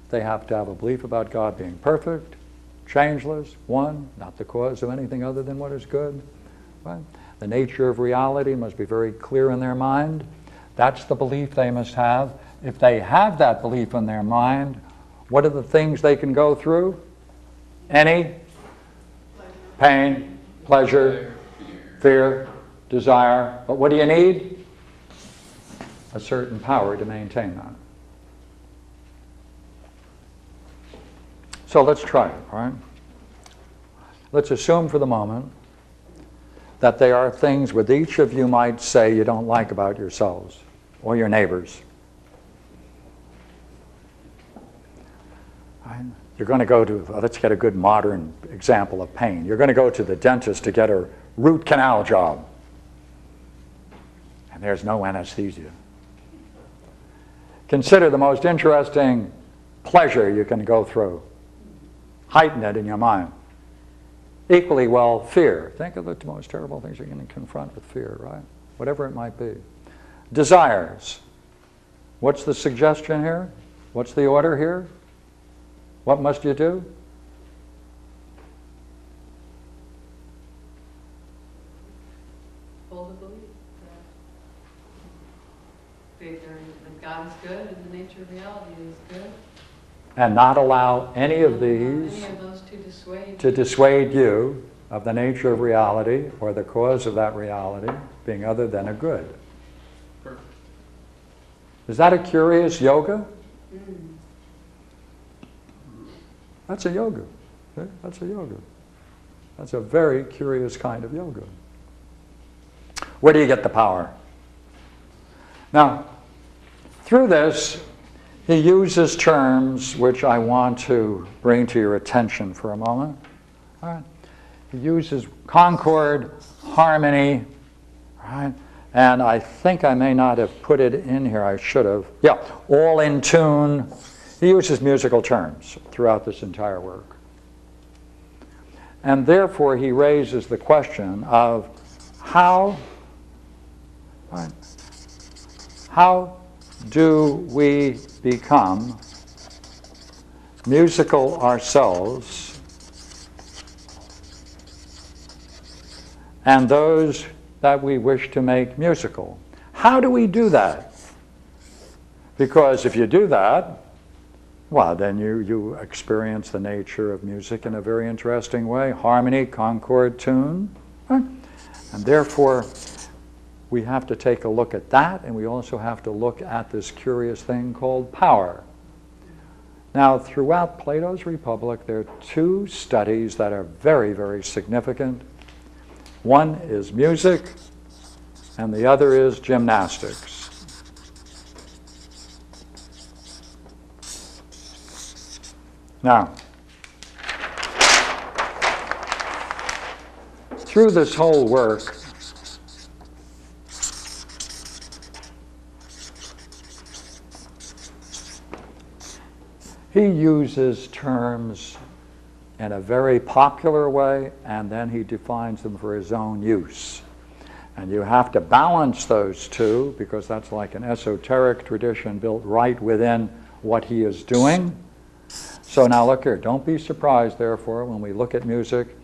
They have to have a belief about God being perfect, changeless, one, not the cause of anything other than what is good. Right? The nature of reality must be very clear in their mind. That's the belief they must have. If they have that belief in their mind, what are the things they can go through? Any? Pain, pleasure, fear, desire. But what do you need? A certain power to maintain that. So let's try it, all right? Let's assume for the moment that there are things which each of you might say you don't like about yourselves or your neighbors. Right? You're going to go to, let's get a good modern example of pain. You're going to go to the dentist to get a root canal job. And there's no anesthesia. Consider the most interesting pleasure you can go through. Heighten it in your mind. Equally well, fear. Think of the most terrible things you're going to confront with fear, right? Whatever it might be. Desires. What's the suggestion here? What's the order here? What must you do? Hold the belief that God is good and the nature of reality is good. And not allow any of Any these of those to dissuade you of the nature of reality or the cause of that reality being other than a good. Perfect. Is that a curious yoga? Mm. That's a yoga. Okay? That's a yoga. That's a very curious kind of yoga. Where do you get the power? Now, through this, he uses terms which I want to bring to your attention for a moment. All right. He uses concord, harmony, right? And I think I may not have put it in here. I should have. Yeah, all in tune. He uses musical terms throughout this entire work. And therefore, he raises the question of how do we become musical ourselves and those that we wish to make musical? How do we do that? Because if you do that, well, then you experience the nature of music in a very interesting way. Harmony, concord, tune. Right? And therefore, we have to take a look at that, and we also have to look at this curious thing called power. Now, throughout Plato's Republic, there are two studies that are very, very significant. One is music, and the other is gymnastics. Now, through this whole work, he uses terms in a very popular way, and then he defines them for his own use. And you have to balance those two, because that's like an esoteric tradition built right within what he is doing. So now look here, don't be surprised, therefore, when we look at music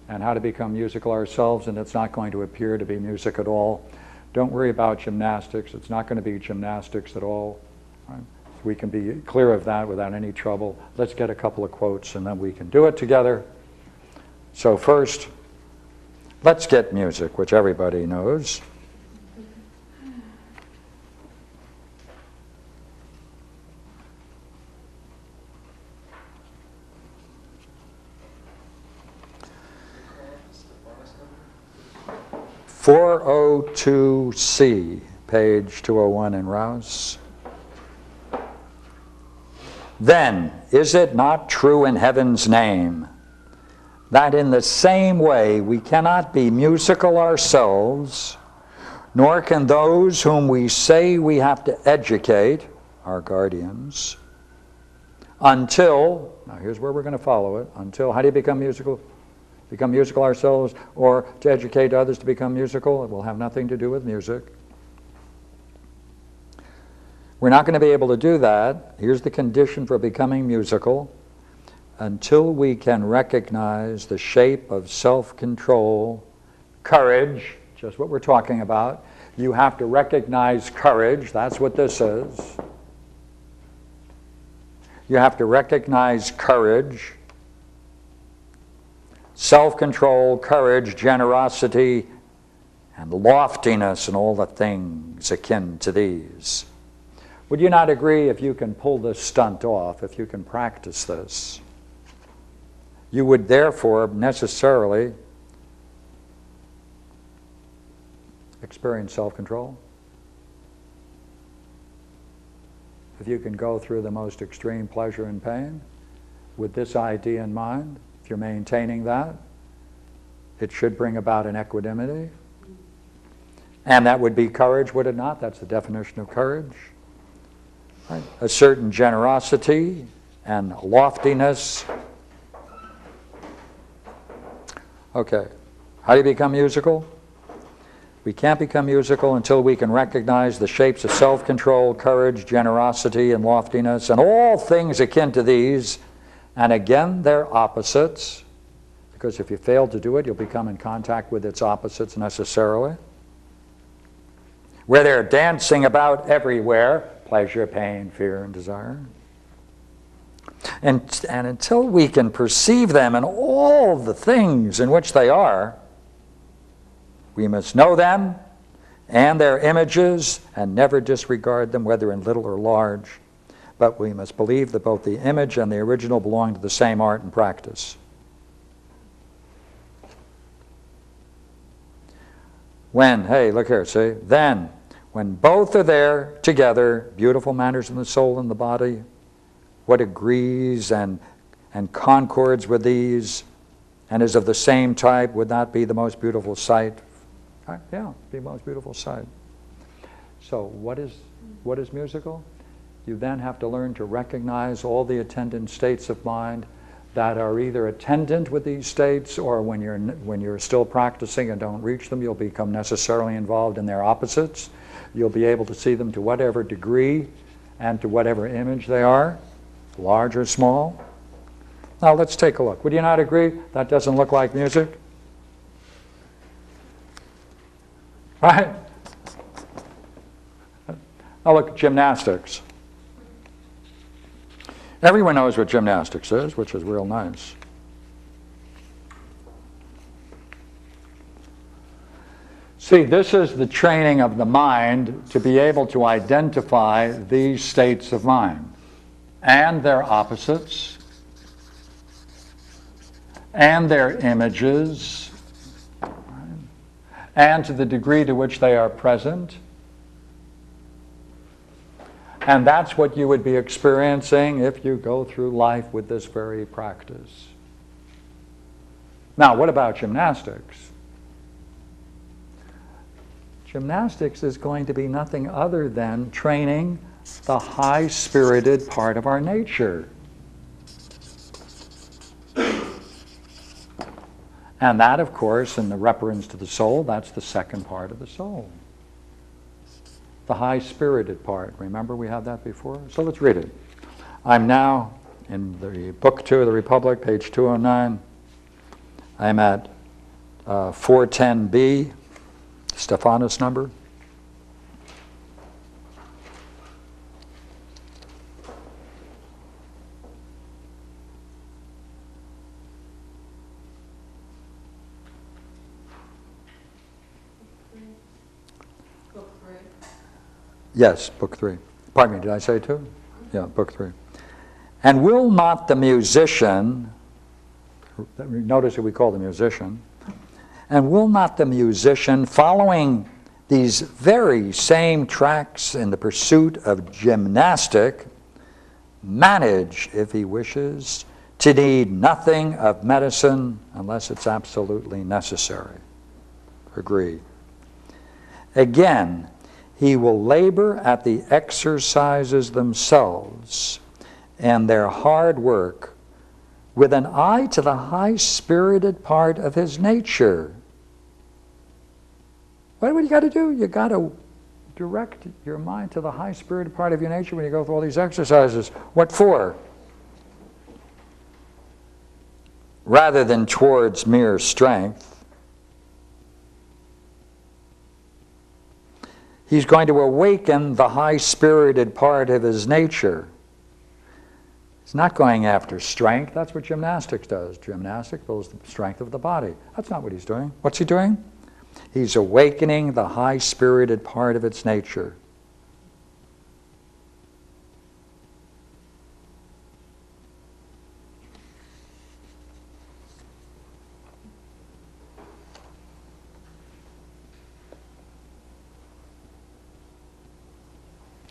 and how to become musical ourselves, and it's not going to appear to be music at all. Don't worry about gymnastics. It's not going to be gymnastics at all. Right? We can be clear of that without any trouble. Let's get a couple of quotes, and then we can do it together. So first, let's get music, which everybody knows. "402C, page 201 in Rouse. Then is it not true in heaven's name that in the same way we cannot be musical ourselves, nor can those whom we say we have to educate, our guardians, until," now here's where we're going to follow it, until, how do you become musical? Become musical ourselves, or to educate others to become musical? It will have nothing to do with music. We're not going to be able to do that. Here's the condition for becoming musical: until we can recognize the shape of self-control, courage, just what we're talking about. You have to recognize courage. That's what this is. You have to recognize courage, self-control, courage, generosity, and loftiness, and all the things akin to these. Would you not agree, if you can pull this stunt off, if you can practice this, you would therefore necessarily experience self-control? If you can go through the most extreme pleasure and pain with this idea in mind, if you're maintaining that, it should bring about an equanimity. And that would be courage, would it not? That's the definition of courage. Right? A certain generosity and loftiness. Okay, how do you become musical? We can't become musical until we can recognize the shapes of self-control, courage, generosity, and loftiness, and all things akin to these. And again, they're opposites, because if you fail to do it, you'll become in contact with its opposites necessarily. Where they're dancing about everywhere: pleasure, pain, fear, and desire. And until we can perceive them in all the things in which they are, we must know them and their images and never disregard them, whether in little or large. But we must believe that both the image and the original belong to the same art and practice. When, hey, look here, see? Then, when both are there together, beautiful matters in the soul and the body, what agrees and concords with these and is of the same type, would not be the most beautiful sight? Yeah, be the most beautiful sight. So what is musical? You then have to learn to recognize all the attendant states of mind that are either attendant with these states, or when you're still practicing and don't reach them, you'll become necessarily involved in their opposites. You'll be able to see them to whatever degree and to whatever image they are, large or small. Now let's take a look. Would you not agree that doesn't look like music? Right? Now look at gymnastics. Everyone knows what gymnastics is, which is real nice. See, this is the training of the mind to be able to identify these states of mind and their opposites and their images, and to the degree to which they are present. And that's what you would be experiencing if you go through life with this very practice. Now, what about gymnastics? Gymnastics is going to be nothing other than training the high-spirited part of our nature. And that, of course, in the reference to the soul, that's the second part of the soul. The high-spirited part. Remember we had that before? So let's read it. I'm now in the Book 2 of the Republic, page 209. I'm at 410b, Stephanus number. Book 3. Yes, book 3. Pardon me, did I say 2? Yeah, book 3. And will not the musician, notice who we call the musician, and will not the musician, following these very same tracks in the pursuit of gymnastic, manage, if he wishes, to need nothing of medicine unless it's absolutely necessary? Agreed. Again, he will labor at the exercises themselves and their hard work with an eye to the high-spirited part of his nature. What do you got to do? You got to direct your mind to the high-spirited part of your nature when you go through all these exercises. What for? Rather than towards mere strength. He's going to awaken the high-spirited part of his nature. He's not going after strength. That's what gymnastics does. Gymnastics builds the strength of the body. That's not what he's doing. What's he doing? He's awakening the high-spirited part of its nature.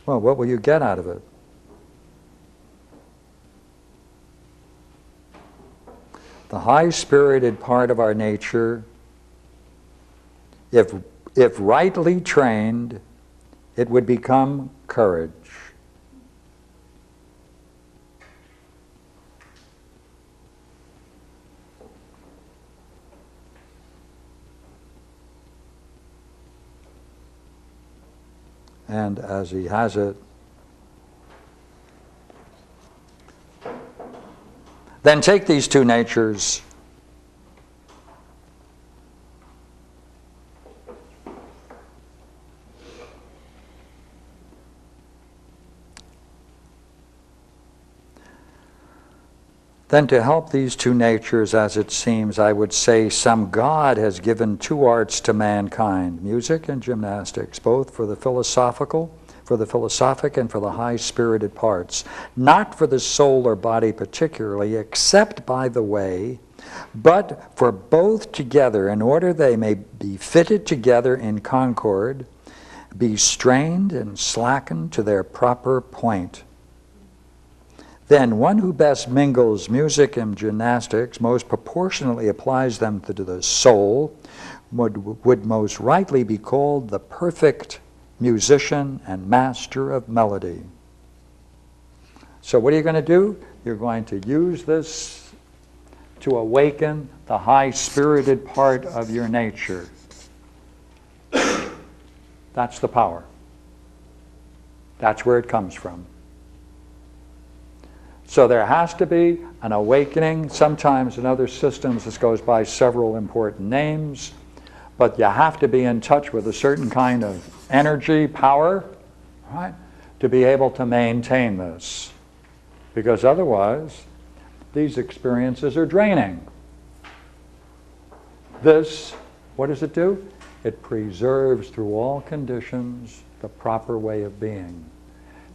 Well, what will you get out of it? The high-spirited part of our nature, if rightly trained, it would become courage. And as he has it, then take these two natures, then to help these two natures, as it seems, I would say some God has given two arts to mankind, music and gymnastics, both for the philosophic and for the high-spirited parts, not for the soul or body particularly, except by the way, but for both together, in order they may be fitted together in concord, be strained and slackened to their proper point. Then one who best mingles music and gymnastics, most proportionately applies them to the soul, would most rightly be called the perfect musician and master of melody. So what are you going to do? You're going to use this to awaken the high-spirited part of your nature. That's the power. That's where it comes from. So there has to be an awakening. Sometimes in other systems this goes by several important names, but you have to be in touch with a certain kind of energy, power, right, to be able to maintain this. Because otherwise, these experiences are draining. This, what does it do? It preserves through all conditions the proper way of being.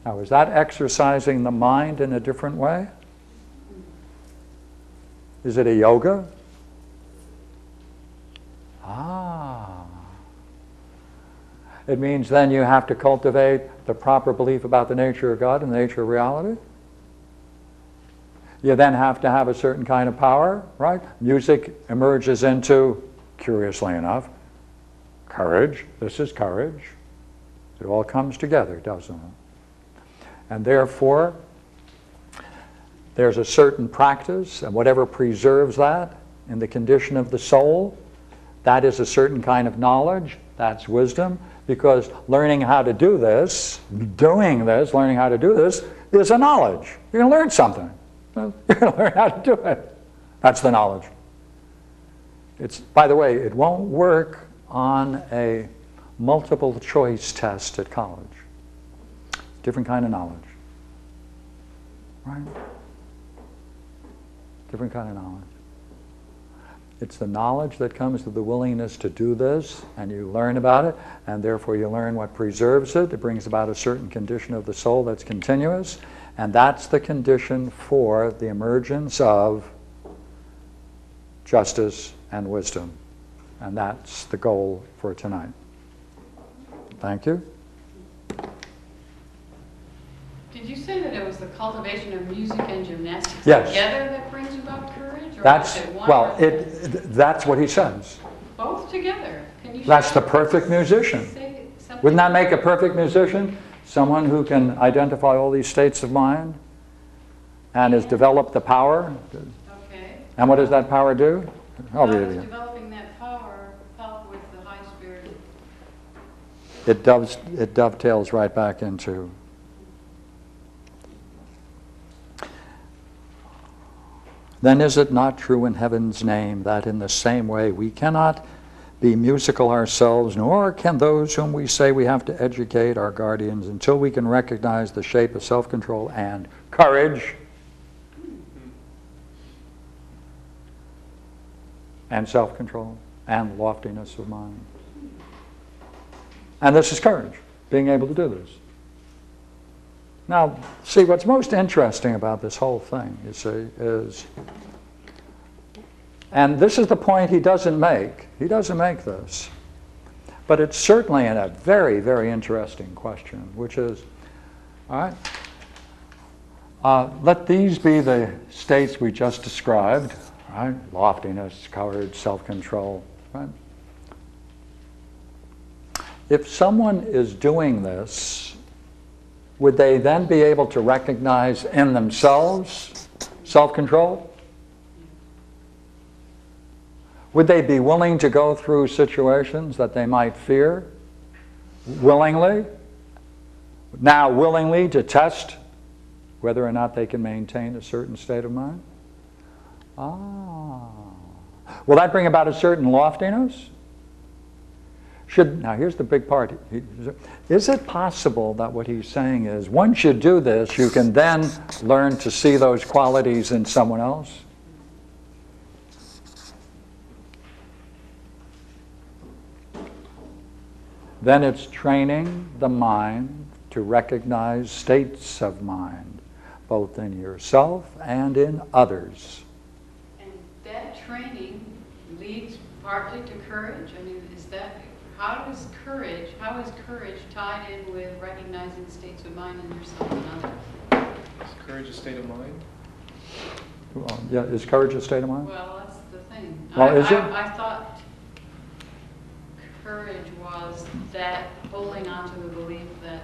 Now, is that exercising the mind in a different way? Is it a yoga? It means then you have to cultivate the proper belief about the nature of God and the nature of reality. You then have to have a certain kind of power, right? Music emerges into, curiously enough, courage. This is courage. It all comes together, doesn't it? And therefore, there's a certain practice, and whatever preserves that in the condition of the soul, that is a certain kind of knowledge. That's wisdom, because learning how to do this, learning how to do this, is a knowledge. You're going to learn something. You're going to learn how to do it. That's the knowledge. By the way, it won't work on a multiple choice test at college. Different kind of knowledge. Right? Different kind of knowledge. It's the knowledge that comes to the willingness to do this, and you learn about it, and therefore you learn what preserves it. It brings about a certain condition of the soul that's continuous, and that's the condition for the emergence of justice and wisdom. And that's the goal for tonight. Thank you. Did you say that it was the cultivation of music and gymnastics Yes. together that brings about courage? Or That's, is it one well, or that's what he says. both together? Can you That's share- the perfect musician. say something? Wouldn't that make a perfect musician? Someone who can identify all these states of mind and has developed the power. Okay. And what does that power do? I'll How read it does again. developing that power help with the high spirit? It dovetails right back into then is it not true in heaven's name that in the same way we cannot be musical ourselves, nor can those whom we say we have to educate, our guardians, until we can recognize the shape of self-control and courage and self-control and loftiness of mind. And this is courage, being able to do this. Now, see, what's most interesting about this whole thing, you see, is, and this is the point he doesn't make. He doesn't make this. But it's certainly a very, very interesting question, which is, all right, let these be the states we just described, right? Loftiness, courage, self-control, right? If someone is doing this, would they then be able to recognize in themselves self-control? Would they be willing to go through situations that they might fear? Willingly? Now willingly to test whether or not they can maintain a certain state of mind? Will that bring about a certain loftiness? Now here's the big part. Is it possible that what he's saying is once you do this, you can then learn to see those qualities in someone else? Then it's training the mind to recognize states of mind, both in yourself and in others. And that training leads partly to courage? I mean, how is courage tied in with recognizing states of mind in yourself and others? Is courage a state of mind? Yeah, is courage a state of mind? Well, that's the thing. Well, is it? I thought courage was that holding on to the belief that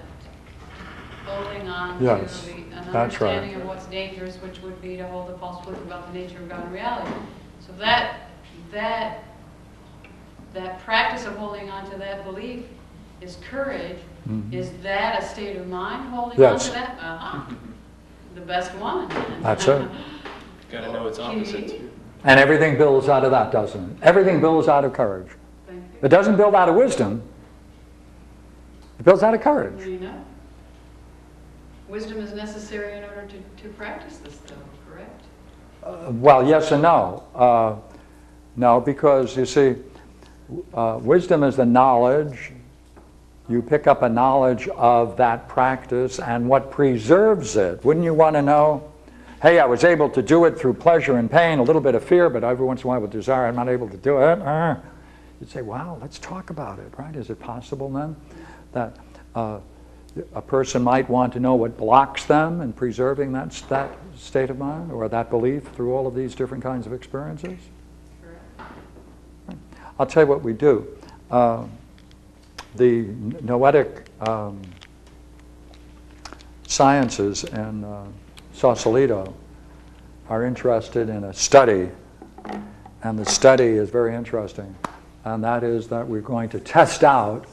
holding on Yes, to an that's right. understanding of what's dangerous, which would be to hold a false belief about the nature of God and reality. So that practice of holding on to that belief is courage. Mhm. Is that a state of mind, holding Yes. on to that? The best one. That's it. Got to know its opposite too. And everything builds out of that, doesn't it? Everything builds out of courage. Thank you. It doesn't build out of wisdom. It builds out of courage. There you know. Wisdom is necessary in order to practice this, though, correct? Well, yes and no. No, because you see, wisdom is the knowledge. You pick up a knowledge of that practice and what preserves it. Wouldn't you want to know, hey, I was able to do it through pleasure and pain, a little bit of fear, but every once in a while with desire, I'm not able to do it. You'd say, wow, let's talk about it, right? Is it possible then that a person might want to know what blocks them in preserving that state of mind or that belief through all of these different kinds of experiences. Correct. I'll tell you what we do. The noetic sciences in Sausalito are interested in a study, and the study is very interesting, and that is that we're going to test out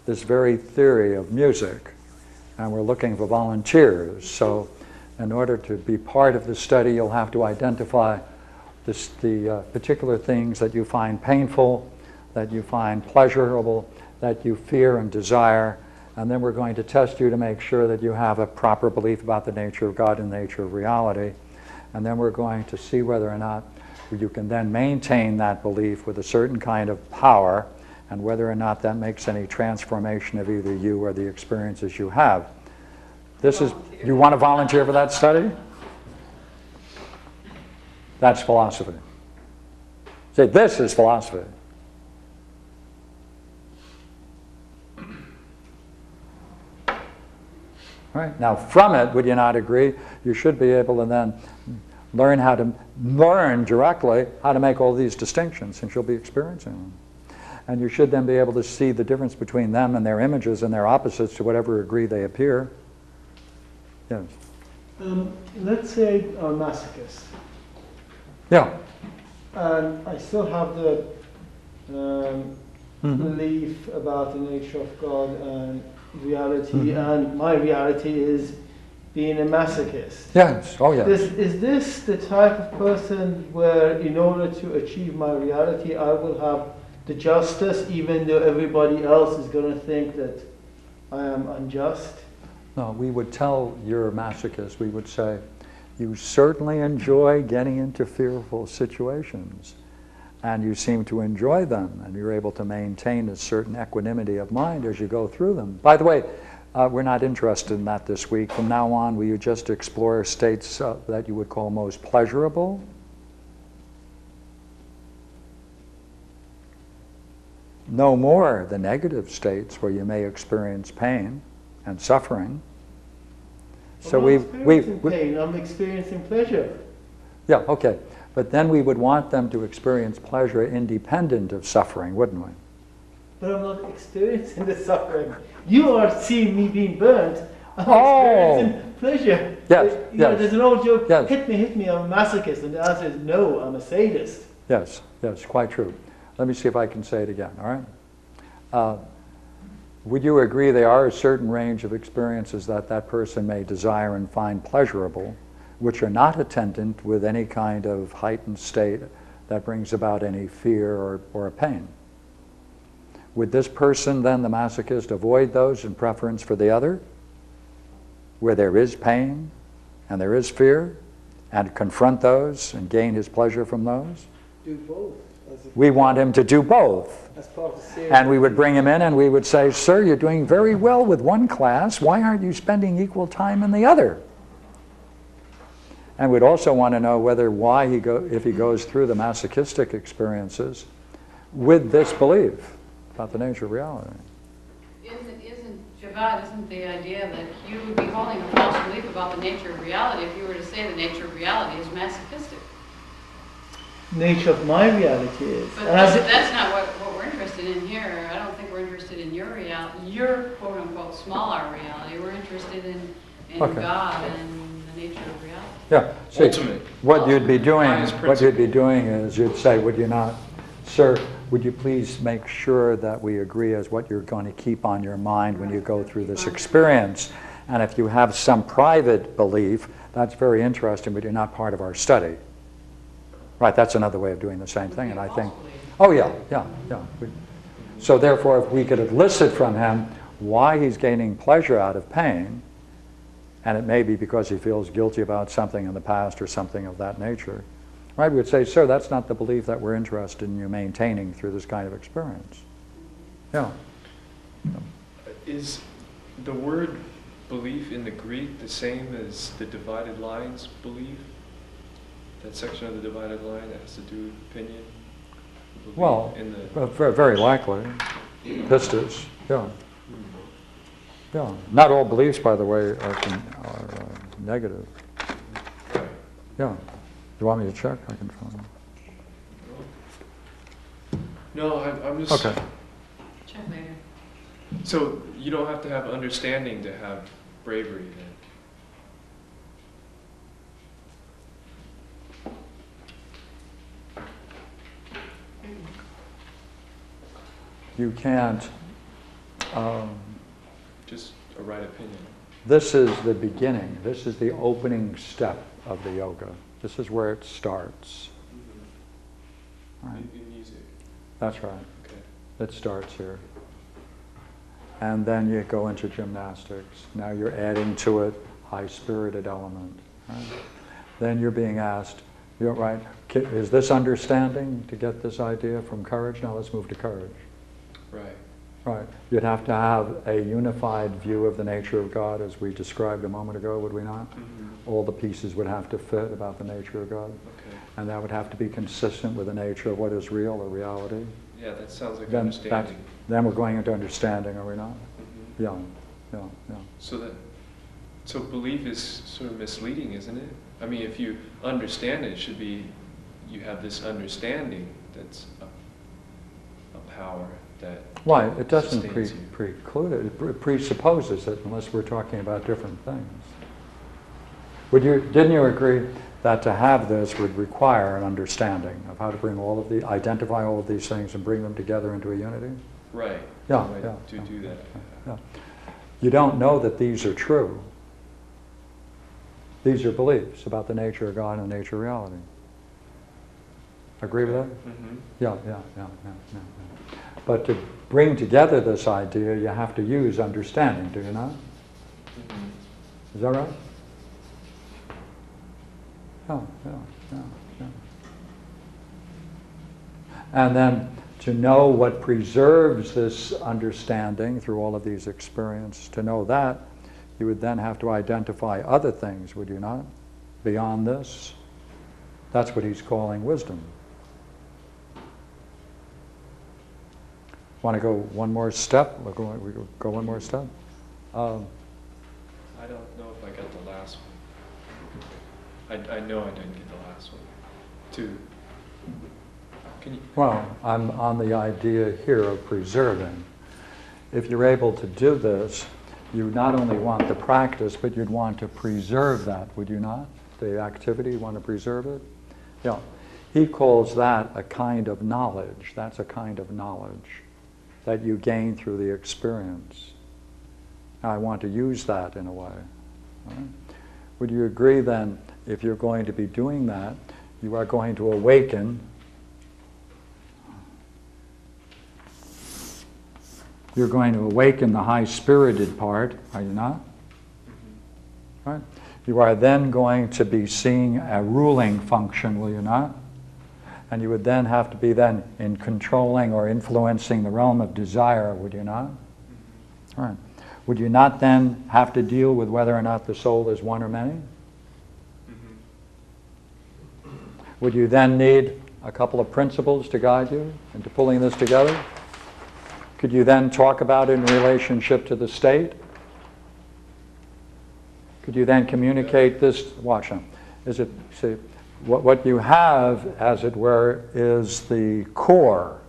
this very theory of music, and we're looking for volunteers. So in order to be part of the study, you'll have to identify the particular things that you find painful, that you find pleasurable, that you fear and desire, and then we're going to test you to make sure that you have a proper belief about the nature of God and the nature of reality. And then we're going to see whether or not you can then maintain that belief with a certain kind of power, and whether or not that makes any transformation of either you or the experiences you have. You want to volunteer for that study? That's philosophy. Say, this is philosophy. Right. Now, from it, would you not agree, you should be able to then learn directly how to make all these distinctions, since you'll be experiencing them. And you should then be able to see the difference between them and their images and their opposites to whatever degree they appear. Yes. Let's say I'm a masochist. Yeah. And I still have the belief about the nature of God and reality, and my reality is being a masochist. Yes. Oh, yes. Is this the type of person where, in order to achieve my reality, I will have the justice, even though everybody else is going to think that I am unjust? No, we would tell your masochist, we would say, you certainly enjoy getting into fearful situations, and you seem to enjoy them, and you're able to maintain a certain equanimity of mind as you go through them. By the way, we're not interested in that this week. From now on, will you just explore states that you would call most pleasurable? No more the negative states where you may experience pain and suffering. So I'm not experiencing pain, I'm experiencing pleasure. Yeah, okay. But then we would want them to experience pleasure independent of suffering, wouldn't we? But I'm not experiencing the suffering. You are seeing me being burnt. I'm experiencing pleasure. Yes, You know, yes. there's an old joke, Yes. hit me, I'm a masochist. And the answer is no, I'm a sadist. Yes, yes, quite true. Let me see if I can say it again, all right? Would you agree there are a certain range of experiences that that person may desire and find pleasurable, which are not attendant with any kind of heightened state that brings about any fear or pain? Would this person, then, the masochist, avoid those in preference for the other, where there is pain and there is fear, and confront those and gain his pleasure from those? Do both. We want him to do both. As part of the series. And we would bring him in and we would say, sir, you're doing very well with one class. Why aren't you spending equal time in the other? And we'd also want to know if he goes through the masochistic experiences with this belief about the nature of reality. Isn't the idea that you would be holding a false belief about the nature of reality if you were to say the nature of reality is masochistic? Nature of my reality is. But that's not what we're interested in here. I don't think we're interested in your reality, your quote-unquote smaller reality. We're interested in Okay. God and the nature of reality. Yeah. See, Ultimate. what you'd be doing Highest is you'd say, would you not, sir, would you please make sure that we agree as what you're going to keep on your mind when you go through this experience? And if you have some private belief, that's very interesting, but you're not part of our study. Right, that's another way of doing the same thing, and I think, oh yeah. So therefore, if we could elicit from him why he's gaining pleasure out of pain, and it may be because he feels guilty about something in the past or something of that nature, right, we would say, sir, that's not the belief that we're interested in you maintaining through this kind of experience. Yeah. Is the word belief in the Greek the same as the divided lines belief? That section of the divided line that has to do with opinion? Well, in the very likely. Pistis, yeah. Yeah. Not all beliefs, by the way, are negative. Right. Yeah. You want me to check? I can find them. No, I'm just. Okay. Check later. So you don't have to have understanding to have bravery then. You can't. Just a right opinion. This is the beginning. This is the opening step of the yoga. This is where it starts. Right. In music. That's right. Okay. It starts here. And then you go into gymnastics. Now you're adding to it high-spirited element. Right? Then you're being asked, you're right, is this understanding to get this idea from courage? Now let's move to courage. Right. Right. You'd have to have a unified view of the nature of God, as we described a moment ago, would we not? Mm-hmm. All the pieces would have to fit about the nature of God. Okay. And that would have to be consistent with the nature of what is real or reality. Yeah, that sounds like Then, understanding. then we're going into understanding, are we not? Mm-hmm. Yeah. So belief is sort of misleading, isn't it? I mean, if you understand it, it should be you have this understanding that's a power that Why? It doesn't sustains you. preclude it. It presupposes it, unless we're talking about different things. Didn't you agree that to have this would require an understanding of how to bring identify all of these things and bring them together into a unity? Right. Yeah, Right, yeah, to yeah, do that. Yeah. You don't know that these are true. These are beliefs about the nature of God and the nature of reality. Agree with that? Mm-hmm. Yeah. But to bring together this idea, you have to use understanding, do you not? Mm-hmm. Is that right? Yeah. And then to know what preserves this understanding through all of these experiences, to know that, you would then have to identify other things, would you not? Beyond this. That's what he's calling wisdom. Want to go one more step? We go one more step? I don't know if I got the last one. I know I didn't get the last one. Two. Can you? Well, I'm on the idea here of preserving. If you're able to do this, you not only want the practice, but you'd want to preserve that, would you not? The activity, you want to preserve it? Yeah. He calls that a kind of knowledge. That's a kind of knowledge that you gain through the experience. Now, I want to use that in a way. All right? Would you agree then, if you're going to be doing that, you are going to awaken. You're going to awaken the high-spirited part, are you not? Right? You are then going to be seeing a ruling function, will you not? And you would then have to be then in controlling or influencing the realm of desire, would you not? All right. Would you not then have to deal with whether or not the soul is one or many? Would you then need a couple of principles to guide you into pulling this together? Could you then talk about it in relationship to the state? Could you then communicate this? Watch now. See, what you have, as it were, is the core.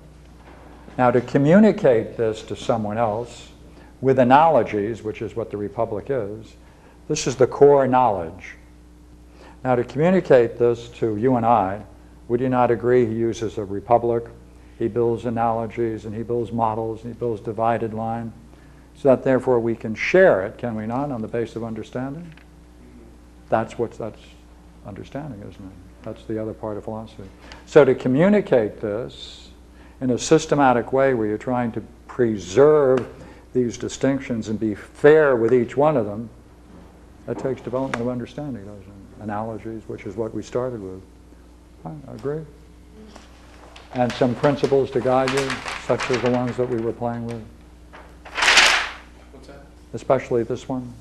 Now, to communicate this to someone else with analogies, which is what the Republic is, this is the core knowledge. Now, to communicate this to you and I, would you not agree he uses a Republic? He builds analogies, and he builds models, and he builds divided line, so that therefore we can share it, can we not, on the basis of understanding? That's understanding, isn't it? That's the other part of philosophy. So to communicate this in a systematic way where you're trying to preserve these distinctions and be fair with each one of them, that takes development of understanding, doesn't it? Analogies, which is what we started with. I agree. And some principles to guide you, such as the ones that we were playing with. What's that? Especially this one,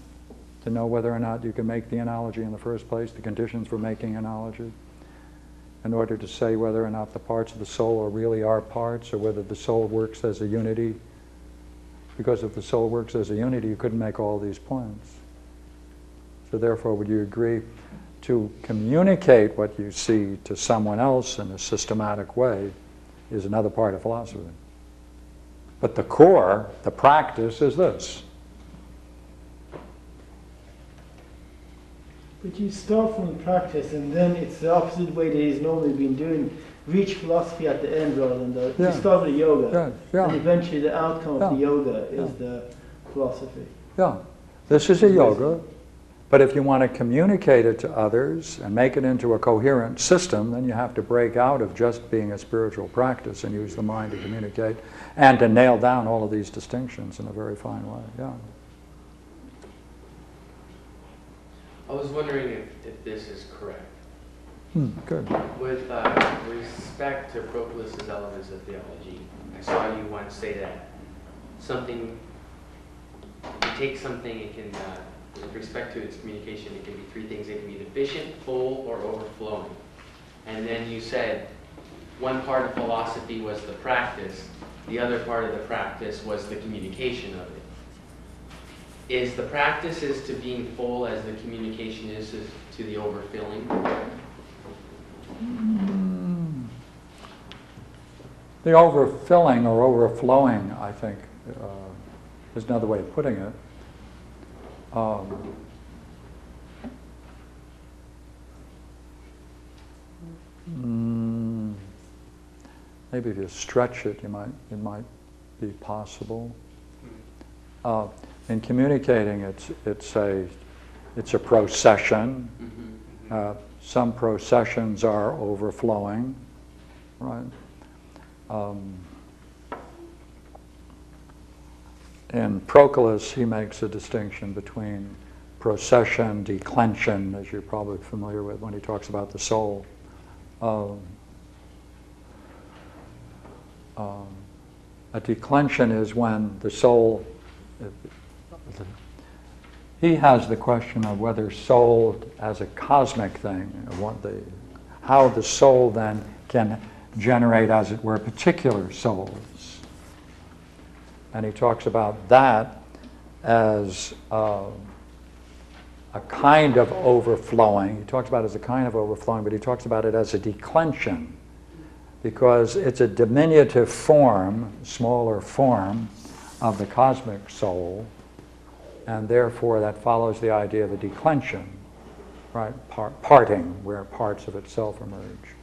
to know whether or not you can make the analogy in the first place, the conditions for making analogy, in order to say whether or not the parts of the soul are really our parts, or whether the soul works as a unity because if the soul works as a unity, you couldn't make all these points. So therefore, would you agree to communicate what you see to someone else in a systematic way is another part of philosophy. But the core, the practice, is this. But you start from the practice, and then it's the opposite way that he's normally been doing. Reach philosophy at the end rather than the. You start with the yoga, and eventually the outcome of the yoga is the philosophy. Yeah, this is a yoga, but if you want to communicate it to others and make it into a coherent system, then you have to break out of just being a spiritual practice and use the mind to communicate and to nail down all of these distinctions in a very fine way. Yeah. I was wondering if this is correct. Good. With respect to Proclus's elements of theology, I saw you once say that something, you take something, it can, with respect to its communication, it can be three things. It can be deficient, full, or overflowing. And then you said one part of philosophy was the practice, the other part of the practice was the communication of it. Is the practice is to being full as the communication is to the overfilling? The overfilling or overflowing, I think, is another way of putting it. Maybe if you stretch it, it might be possible. In communicating, it's a procession. Some processions are overflowing, right? In Proclus, he makes a distinction between procession, declension, as you're probably familiar with when he talks about the soul. A declension is when the soul, he has the question of whether soul as a cosmic thing, how the soul then can generate, as it were, particular souls. And he talks about that as a kind of overflowing. He talks about it as a kind of overflowing, but he talks about it as a declension, because it's a diminutive form, smaller form, of the cosmic soul, and therefore that follows the idea of a declension, right? Parting, where parts of itself emerge.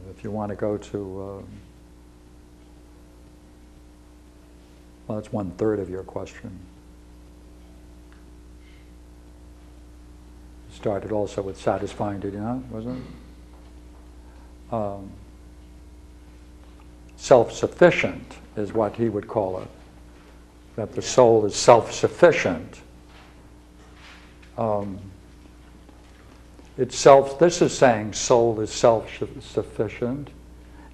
If you want to go to, well, that's 1/3 of your question. Started also with satisfying, did you not? Wasn't it? Self-sufficient is what he would call it. That the soul is self-sufficient. This is saying soul is self-sufficient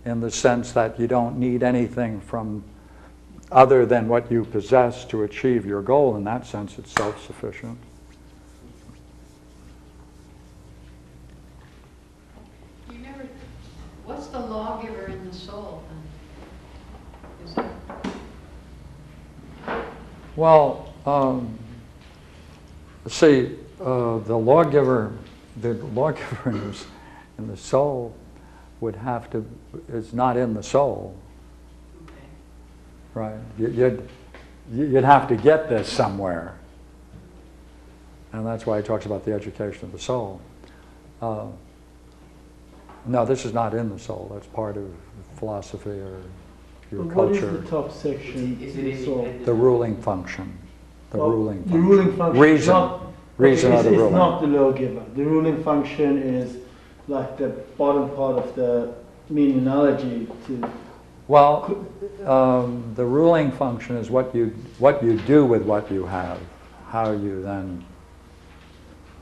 in the sense that you don't need anything from other than what you possess to achieve your goal. In that sense, it's self-sufficient. What's the lawgiver in the soul then? Is it? Well, see, the lawgiver in the soul would have to, is not in the soul, Okay. right? You'd have to get this somewhere, and that's why he talks about the education of the soul. No, this is not in the soul. That's part of philosophy or your culture. What is the top section Is of it the soul? independent? The ruling function. The ruling The function. ruling function. Reason. Reason it's, of the it's ruling. not the lawgiver. The ruling function is like the bottom part of the mean analogy to. Well, the ruling function is what you do with what you have. How you then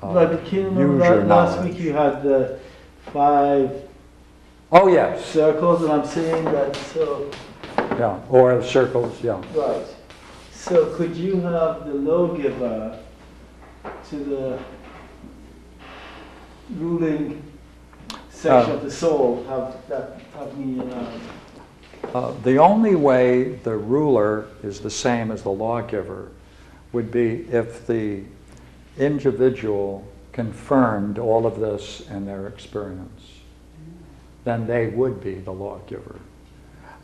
Like, can you use remember your last knowledge. week you had the 5 Oh yes, circles, and I'm saying that so. yeah. Or circles, yeah. Right. So could you have the lawgiver to the ruling section of the soul have meaning. The only way the ruler is the same as the lawgiver would be if the individual confirmed all of this in their experience. Then they would be the lawgiver.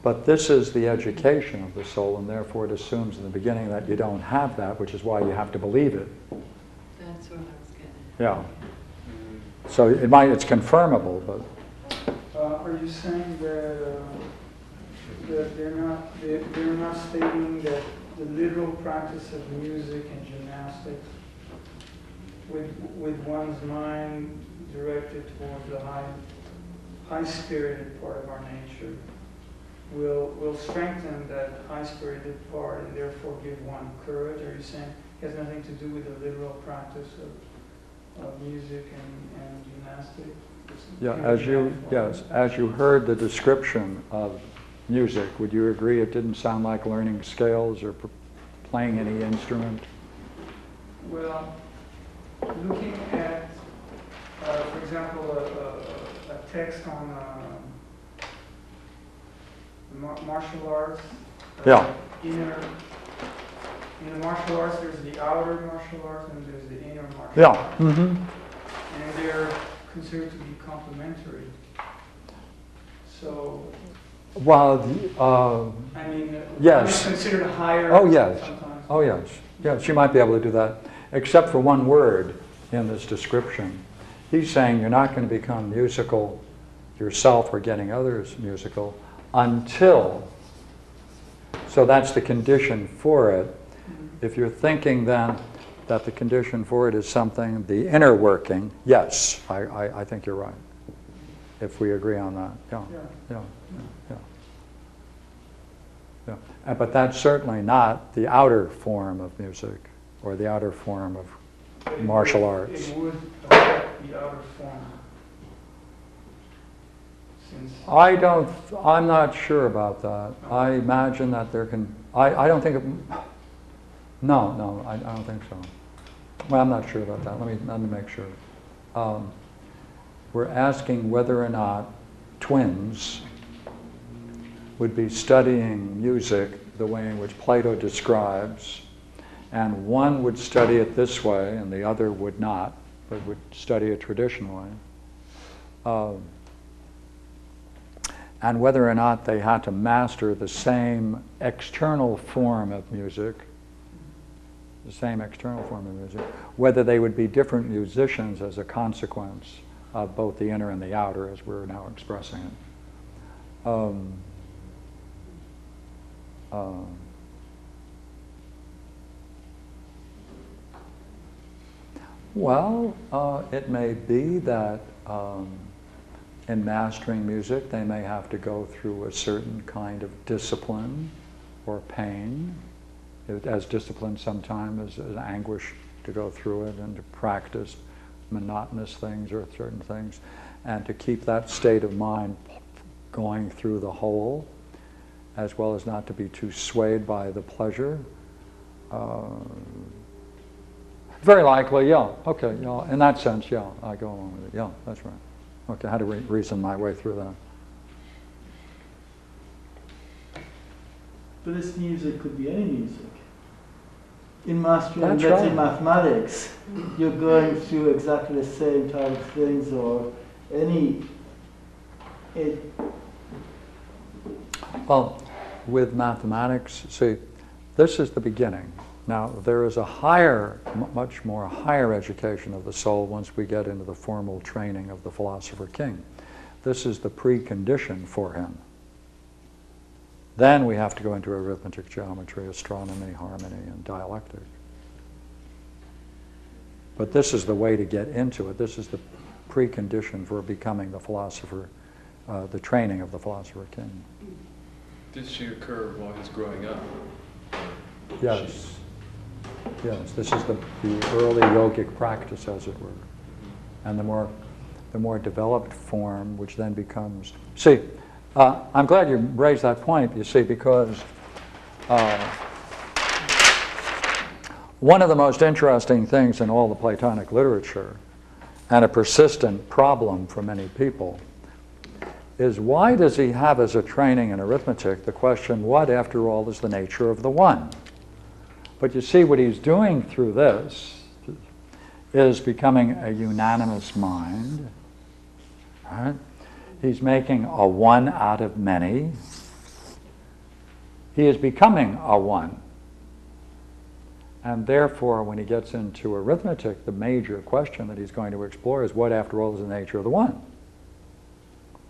But this is the education of the soul, and therefore it assumes in the beginning that you don't have that, which is why you have to believe it. That's what I was getting at. Yeah. So it's confirmable, but Are you saying that they're not stating that the literal practice of music and gymnastics with one's mind directed towards the high-spirited part of our nature will strengthen that high-spirited part and therefore give one courage? Are you saying it has nothing to do with the literal practice of music and gymnastics? as you heard the description of music, would you agree it didn't sound like learning scales or playing any instrument? Well, looking at, for example, a text on martial arts. Yeah. In the martial arts, there's the outer martial arts and there's the inner martial Yeah. arts. Mm-hmm. And they're considered to be complementary. So, Well, I mean, yes. it's considered higher Oh, yes. sometimes. Oh, yes. Yes, you might be able to do that, except for one word in this description. He's saying you're not going to become musical yourself or getting others musical until, so that's the condition for it. If you're thinking then that the condition for it is something, the inner working, yes, I think you're right. If we agree on that, yeah. But that's certainly not the outer form of music or the outer form of martial arts. It would affect the outer form. Since I'm not sure about that. I imagine that there can, I don't think, no, I don't think so. Well, I'm not sure about that. Let me make sure. We're asking whether or not twins would be studying music the way in which Plato describes, and one would study it this way and the other would not, but would study it traditionally. And whether or not they had to master the same external form of music, whether they would be different musicians as a consequence of both the inner and the outer, as we're now expressing it. It may be that in mastering music, they may have to go through a certain kind of discipline or pain, as discipline sometimes is anguish to go through it and to practice monotonous things or certain things, and to keep that state of mind going through the whole, as well as not to be too swayed by the pleasure. Very likely, yeah. Okay, yeah. In that sense, yeah, I go along with it. Yeah, that's right. Okay, I had to reason my way through that. But this music could be any music. In mastering, That's let's say right. mathematics, you're going through exactly the same type of things, or Well, with mathematics, see, this is the beginning. Now, there is a higher, much more higher education of the soul once we get into the formal training of the philosopher king. This is the precondition for him. Then we have to go into arithmetic, geometry, astronomy, harmony, and dialectic. But this is the way to get into it. This is the precondition for becoming the philosopher, the training of the philosopher king. This should occur while he's growing up. Yes. Yes, this is the early yogic practice, as it were. And the more developed form, which then becomes... See, I'm glad you raised that point, you see, because one of the most interesting things in all the Platonic literature, and a persistent problem for many people, is why does he have as a training in arithmetic the question, what after all is the nature of the one? But you see what he's doing through this is becoming a unanimous mind. Right? He's making a one out of many. He is becoming a one. And therefore, when he gets into arithmetic, the major question that he's going to explore is what, after all, is the nature of the one?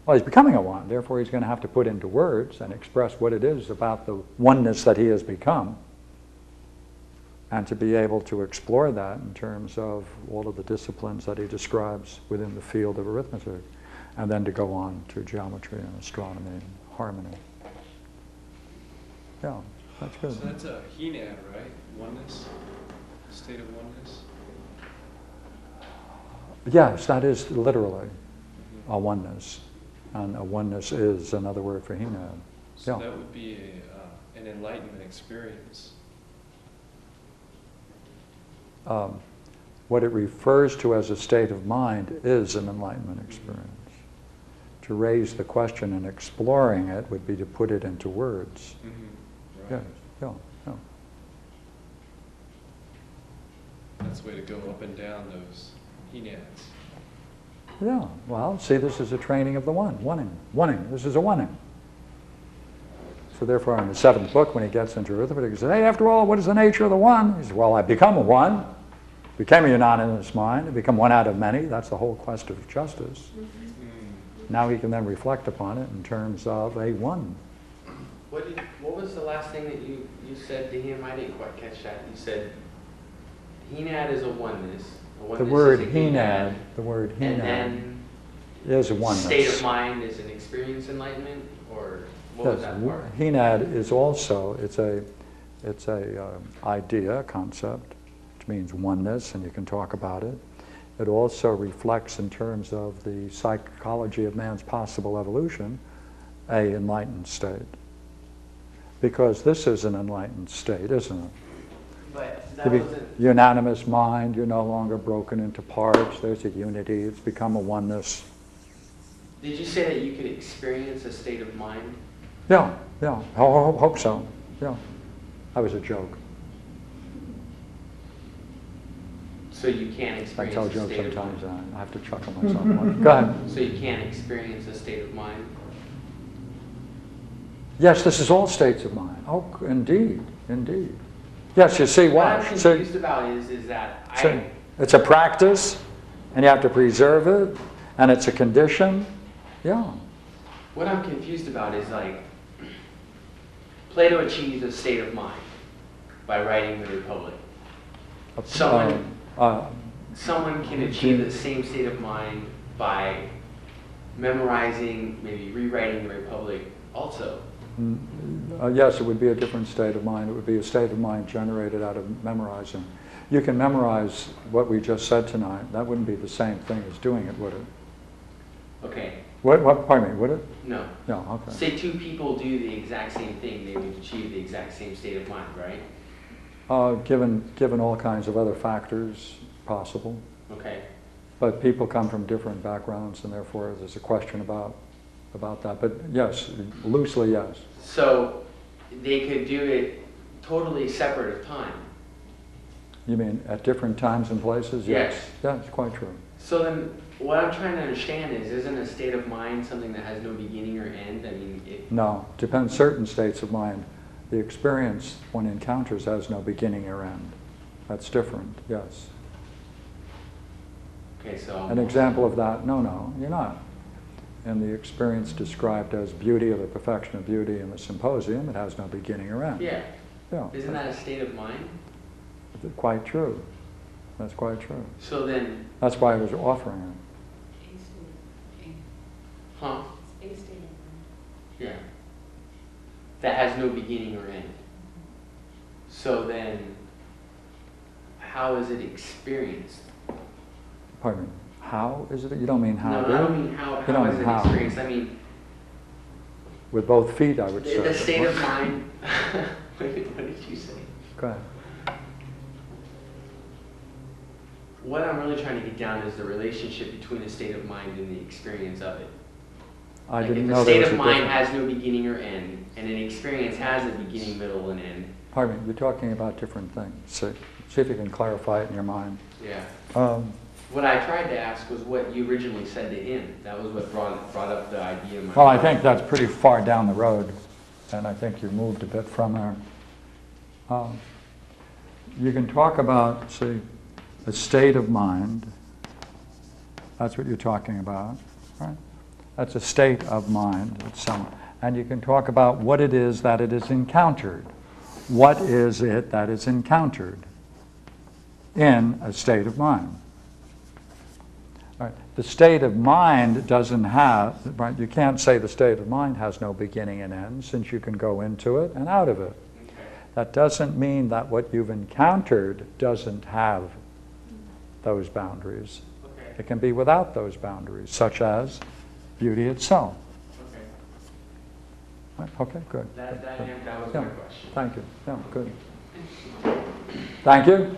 Well, he's becoming a one. Therefore, he's going to have to put into words and express what it is about the oneness that he has become, and to be able to explore that in terms of all of the disciplines that he describes within the field of arithmetic, and then to go on to geometry and astronomy and harmony. Yeah, that's good. So that's a Hinad, right? Oneness? State of oneness? Yes, that is literally a oneness. And a oneness is another word for Hinad. So Yeah. that would be an enlightenment experience. What it refers to as a state of mind is an enlightenment experience. To raise the question and exploring it would be to put it into words. Mm-hmm. Yes, Right. yeah. That's the way to go up and down those Henads. Yeah, well, see, this is a training of the one, oneing. This is a oneing. So therefore, in the seventh book, when he gets into arithmetic, he says, hey, after all, what is the nature of the one? He says, well, I become a one, became a unanimous mind, I become one out of many. That's the whole quest of justice. Now he can then reflect upon it in terms of a one. What was the last thing that you said to him? I didn't quite catch that. You said Hinad is a oneness. The word Hinad, and then is a oneness. State of mind is an experience enlightenment, or what was that part? Hinad is also, it's a idea, concept, which means oneness, and you can talk about it. It also reflects in terms of the psychology of man's possible evolution, a enlightened state. Because this is an enlightened state, isn't it? But that To be wasn't. unanimous mind, you're no longer broken into parts, there's a unity, it's become a oneness. Did you say that you could experience a state of mind? Yeah, hope so, yeah. That was a joke. So you can't I experience tell a jokes state of sometimes, mind. I have to chuckle myself. Go ahead. So you can't experience a state of mind? Yes, this is all states of mind. Oh, indeed. Yes, you see What I'm why. confused about is that It's a practice, and you have to preserve it, and it's a condition. Yeah. what I'm confused about is like Plato achieved a state of mind by writing the Republic. Someone can achieve the same state of mind by memorizing, maybe rewriting the Republic also. Yes, it would be a different state of mind. It would be a state of mind generated out of memorizing. You can memorize what we just said tonight. That wouldn't be the same thing as doing it, would it? Okay. Pardon me, would it? No. No, okay. Say two people do the exact same thing, they would achieve the exact same state of mind, right? Given all kinds of other factors possible. Okay. But people come from different backgrounds, and therefore there's a question about that. But yes, loosely, yes. So they could do it totally separate of time. You mean at different times and places? Yes. Yeah, it's quite true. So then what I'm trying to understand is, isn't a state of mind something that has no beginning or end? I mean, No, depends. Certain states of mind, the experience one encounters has no beginning or end. That's different, yes. okay, so An example of that, no, you're not. In the experience described as beauty or the perfection of beauty in the symposium, it has no beginning or end. Yeah. Yeah. Isn't that a state of mind? Quite true. That's quite true. So then, That's why I was offering huh? Yeah. That has no beginning or end. So then, how is it experienced? it. Pardon me. How is it? You don't mean how? No, do I you? don't mean how You don't is mean it how. experienced. I mean, With both feet, I would say. the state of mind. What did you say? Go ahead. What I'm really trying to get down is the relationship between a state of mind and the experience of it. I Like didn't if know a there state was of a mind difference. has no beginning or end, and an experience has a beginning, middle, and end. Pardon me, you're talking about different things. See if you can clarify it in your mind. Yeah. Um, What I tried to ask was what you originally said to him. That was what brought up the idea in my Well, I mind. think that's pretty far down the road, and I think you moved a bit from there. You can talk about, see, a state of mind. That's what you're talking about, right? That's a state of mind. And you can talk about what it is that it is encountered. What is it that is encountered in a state of mind? Right. The state of mind doesn't have, right, you can't say the state of mind has no beginning and end, since you can go into it and out of it. Okay. That doesn't mean that what you've encountered doesn't have those boundaries. Okay. It can be without those boundaries, such as beauty itself. Okay. Right. Okay, good. That good. was Yeah. my question. Thank you. Yeah, good. Thank you.